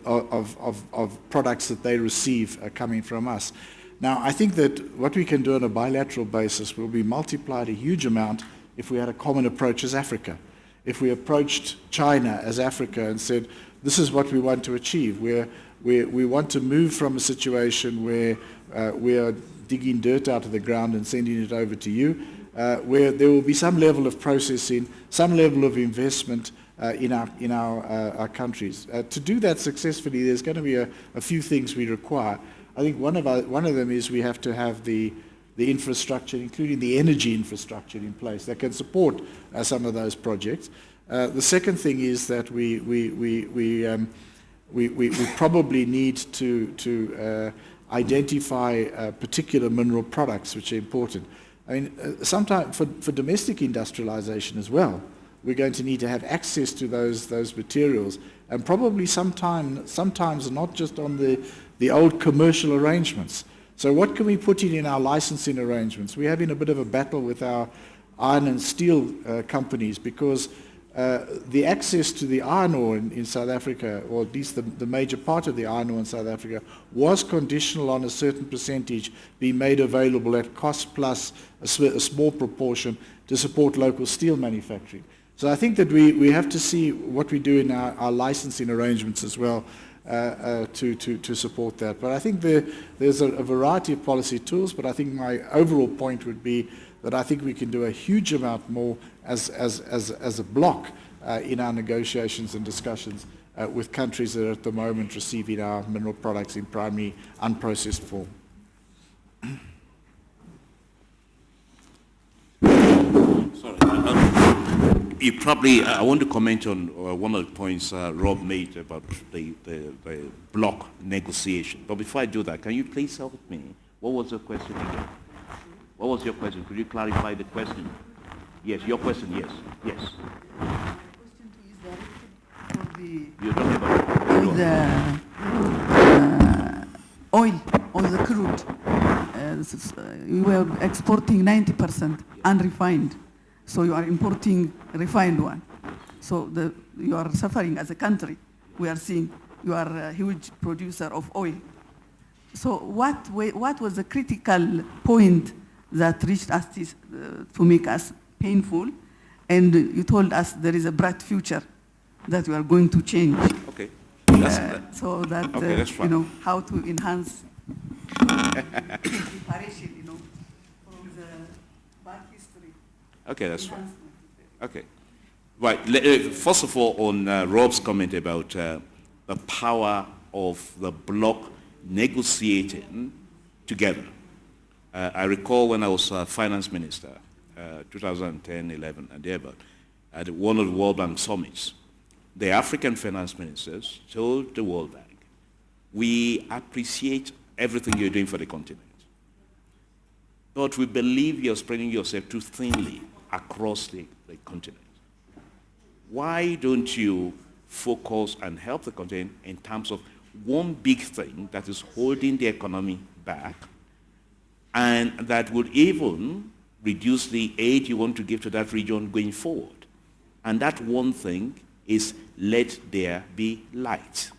of products that they receive coming from us. Now, I think that what we can do on a bilateral basis will be multiplied a huge amount if we had a common approach as Africa. If we approached China as Africa and said, this is what we want to achieve. We want to move from a situation where we are digging dirt out of the ground and sending it over to you, where there will be some level of processing, some level of investment in our countries. To do that successfully, there's going to be a few things we require. I think one of them is we have to have the infrastructure, including the energy infrastructure in place that can support some of those projects. The second thing is that we probably need to identify particular mineral products which are important. I mean, sometimes for domestic industrialization as well, we're going to need to have access to those materials, and probably sometimes not just on the old commercial arrangements. So what can we put in our licensing arrangements? We're having a bit of a battle with our iron and steel companies because the access to the iron ore in South Africa, or at least the major part of the iron ore in South Africa, was conditional on a certain percentage being made available at cost plus a small proportion to support local steel manufacturing. So I think that we have to see what we do in our licensing arrangements as well to support that. But I think there's a variety of policy tools, but I think my overall point would be that I think we can do a huge amount more as a bloc in our negotiations and discussions with countries that are at the moment receiving our mineral products in primary unprocessed form. You probably, I want to comment on one of the points Rob made about the bloc negotiation. But before I do that, can you please help me? What was your question again? What was your question? Could you clarify the question? Yes, your question, yes. Yes. You're talking about oil or the crude. We were exporting 90% unrefined. So you are importing refined one. So you are suffering as a country. We are seeing you are a huge producer of oil. So what was the critical point that reached us to make us painful? And you told us there is a bright future that we are going to change. Okay. So that, okay, that's fine. how to enhance preparation, from the bad history. Okay, that's fine. Okay. Right. First of all, on Rob's comment about the power of the bloc negotiating together. I recall when I was finance minister, 2010, 11, and thereabout, at one of the World Bank summits, the African finance ministers told the World Bank, we appreciate everything you're doing for the continent, but we believe you're spreading yourself too thinly across the continent. Why don't you focus and help the continent in terms of one big thing that is holding the economy back, and that would even reduce the aid you want to give to that region going forward? And that one thing is let there be light,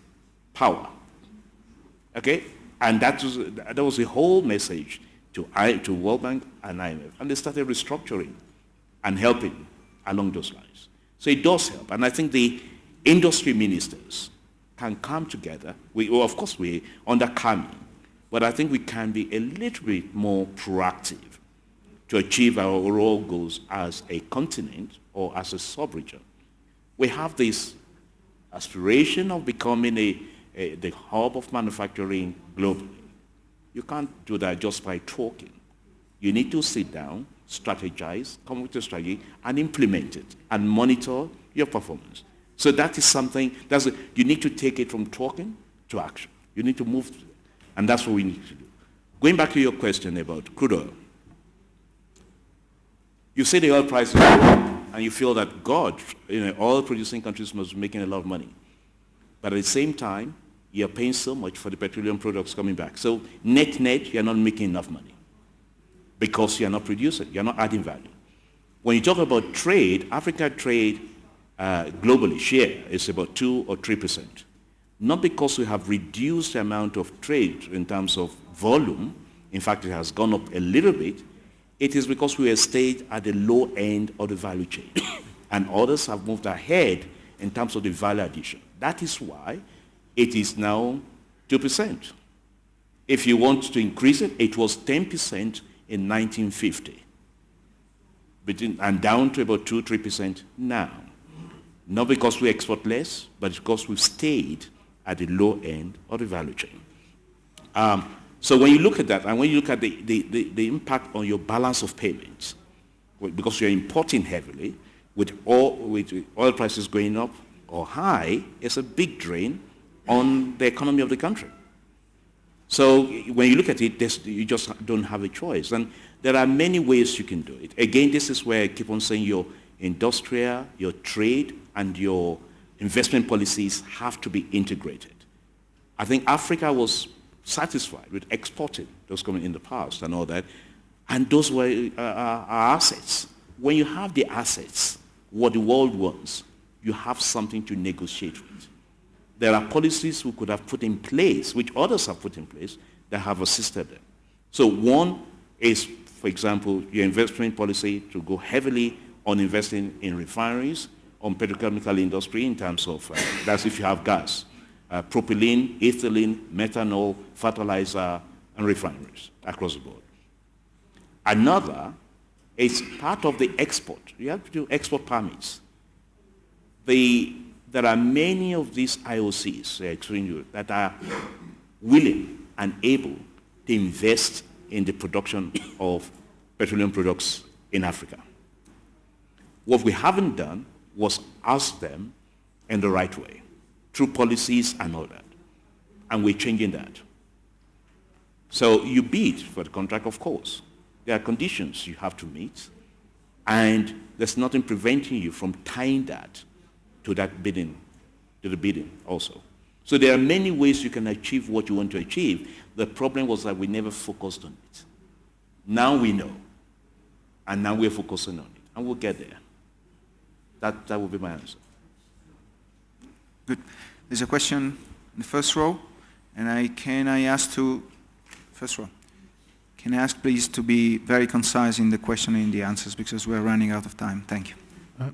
power. Okay? And that was the whole message to World Bank and IMF. And they started restructuring and helping along those lines. So it does help. And I think the industry ministers can come together. Of course, we're under CAMI, but I think we can be a little bit more proactive to achieve our overall goals as a continent or as a sub-region. We have this aspiration of becoming the hub of manufacturing globally. You can't do that just by talking. You need to sit down, strategize, come with a strategy, and implement it, and monitor your performance. So that is something, you need to take it from talking to action. You need to move, and that's what we need to do. Going back to your question about crude oil. You say the oil price is low, and you feel that, God, oil-producing countries must be making a lot of money. But at the same time, you're paying so much for the petroleum products coming back. So net, you're not making enough money because you're not producing, you're not adding value. When you talk about trade, Africa trade globally share is about 2 or 3%. Not because we have reduced the amount of trade in terms of volume. In fact, it has gone up a little bit. It is because we have stayed at the low end of the value chain. And others have moved ahead in terms of the value addition. That is why it is now 2%. If you want to increase it, it was 10% in 1950. And down to about 2-3% now. Not because we export less, but because we've stayed at the low end of the value chain. So when you look at that, and when you look at the impact on your balance of payments, because you're importing heavily, with oil prices going up or high, it's a big drain on the economy of the country. So when you look at it, you just don't have a choice. And There are many ways you can do it. Again, this is where I keep on saying your industrial, your trade, and your investment policies have to be integrated. I think Africa was satisfied with exporting those coming in the past and all that, and those were our assets. When you have the assets, what the world wants, you have something to negotiate with. There are policies we could have put in place, which others have put in place, that have assisted them. So one is, for example, your investment policy to go heavily on investing in refineries, on petrochemical industry in terms of, that's if you have gas, propylene, ethylene, methanol, fertilizer, and refineries across the board. Another is part of the export. You have to do export permits. There are many of these IOCs that are willing and able to invest in the production of petroleum products in Africa. What we haven't done was ask them in the right way, through policies and all that. And we're changing that. So you bid for the contract, of course. There are conditions you have to meet, and there's nothing preventing you from tying that to that bidding, to the bidding also. So there are many ways you can achieve what you want to achieve. The problem was that we never focused on it. Now we know, and now we're focusing on it, and we'll get there. That would be my answer. Good. There's a question in the first row, and I ask to, first row, can I ask please to be very concise in the question and the answers because we're running out of time. Thank you.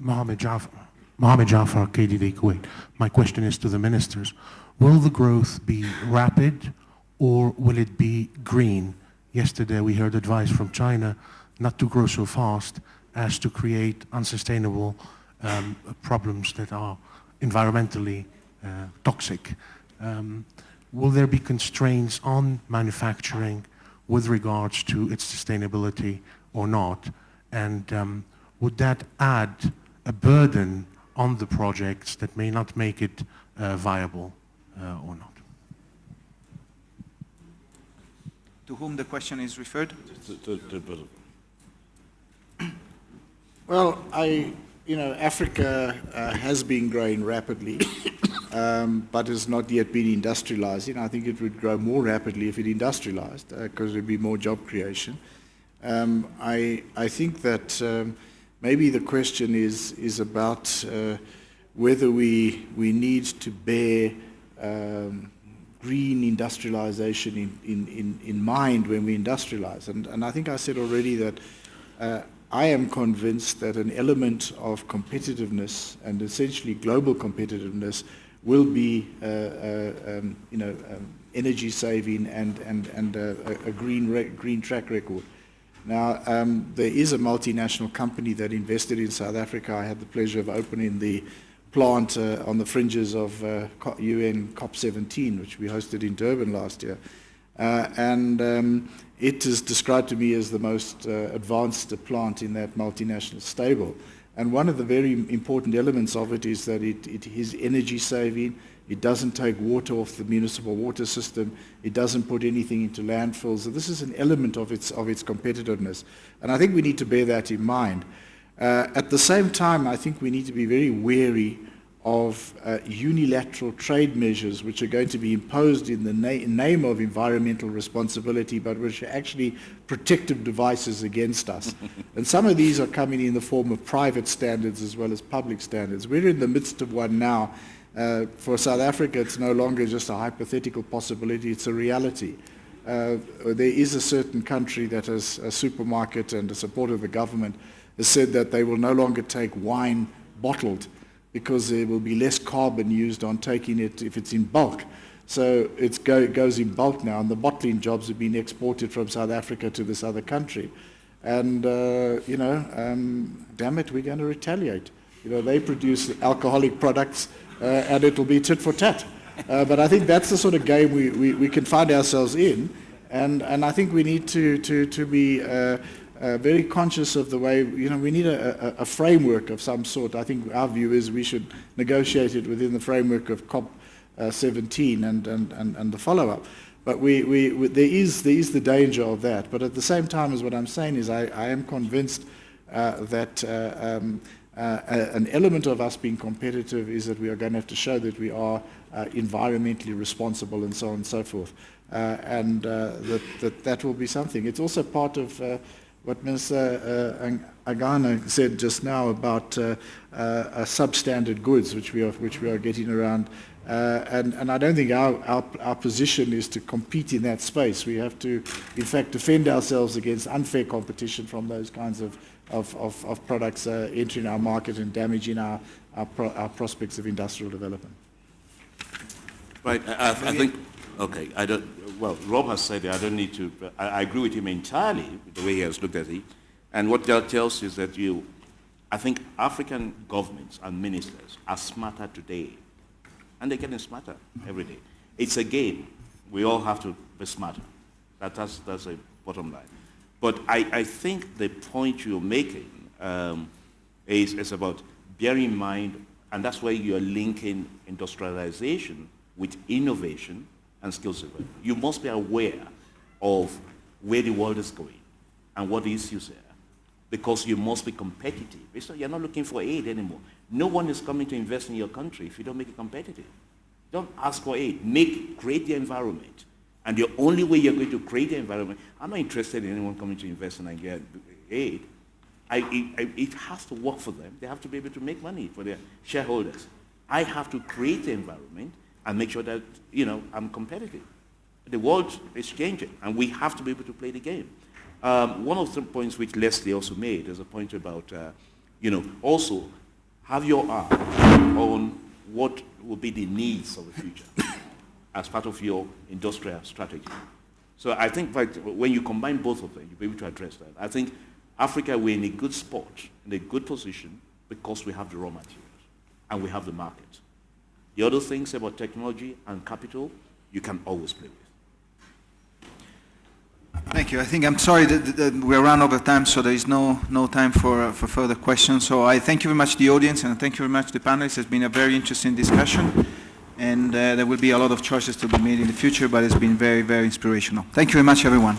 Mohammed Jafar, KDD Kuwait. My question is to the ministers. Will the growth be rapid or will it be green? Yesterday we heard advice from China not to grow so fast as to create unsustainable problems that are environmentally toxic. Will there be constraints on manufacturing with regards to its sustainability or not? And would that add a burden on the projects that may not make it viable or not? To whom the question is referred? Well, Africa has been growing rapidly, but has not yet been industrializing. I think it would grow more rapidly if it industrialized, because there would be more job creation. I think that maybe the question is about whether we need to bear green industrialization in mind when we industrialize. And I think I said already that I am convinced that an element of competitiveness and essentially global competitiveness will be energy saving and a green track record. Now, there is a multinational company that invested in South Africa. I had the pleasure of opening the plant on the fringes of UN COP17, which we hosted in Durban last year. It is described to me as the most advanced plant in that multinational stable. And one of the very important elements of it is that it is energy saving. It doesn't take water off the municipal water system. It doesn't put anything into landfills. So this is an element of its competitiveness. And I think we need to bear that in mind. At the same time, I think we need to be very wary of unilateral trade measures which are going to be imposed in the name of environmental responsibility, but which are actually protective devices against us. And some of these are coming in the form of private standards as well as public standards. We're in the midst of one now. For South Africa, it's no longer just a hypothetical possibility, it's a reality. There is a certain country that has a supermarket and the support of the government has said that they will no longer take wine bottled because there will be less carbon used on taking it if it's in bulk. So it goes in bulk now, and the bottling jobs have been exported from South Africa to this other country. And, damn it, we're going to retaliate. They produce alcoholic products, and it'll be tit for tat. But I think that's the sort of game we can find ourselves in. And I think we need to be very conscious of the way, we need a framework of some sort. I think our view is we should negotiate it within the framework of COP17 and the follow-up. But there is the danger of that. But at the same time, as what I'm saying is I am convinced that an element of us being competitive is that we are going to have to show that we are environmentally responsible and so on and so forth. And that will be something. It's also part of what Ms. Aganga said just now about substandard goods, which we are getting around. And I don't think our position is to compete in that space. We have to, in fact, defend ourselves against unfair competition from those kinds of products entering our market and damaging our prospects of industrial development. Right. I think, okay, well, Rob has said it. I don't need to, I agree with him entirely, the way he has looked at it. And what that tells you is that I think African governments and ministers are smarter today. And they're getting smarter every day. It's a game. We all have to be smarter. That's a bottom line. But I think the point you're making is about bearing in mind, and that's where you're linking industrialization with innovation and skills development. You must be aware of where the world is going and what the issues are, because you must be competitive. So you're not looking for aid anymore. No one is coming to invest in your country if you don't make it competitive. Don't ask for aid. Create the environment. And the only way you're going to create the environment, I'm not interested in anyone coming to invest in Nigeria aid. It has to work for them. They have to be able to make money for their shareholders. I have to create the environment and make sure that, I'm competitive. The world is changing, and we have to be able to play the game. One of the points which Leslie also made is a point about, also have your eye on what will be the needs of the future as part of your industrial strategy. So I think that when you combine both of them, you'll be able to address that. I think Africa, we're in a good spot, in a good position, because we have the raw materials and we have the market. The other things about technology and capital, you can always play with. Thank you. I think I'm sorry that we're run over time, so there is no time for further questions. So I thank you very much the audience, and thank you very much the panelists. It's been a very interesting discussion, and there will be a lot of choices to be made in the future, but it's been very, very inspirational. Thank you very much, everyone.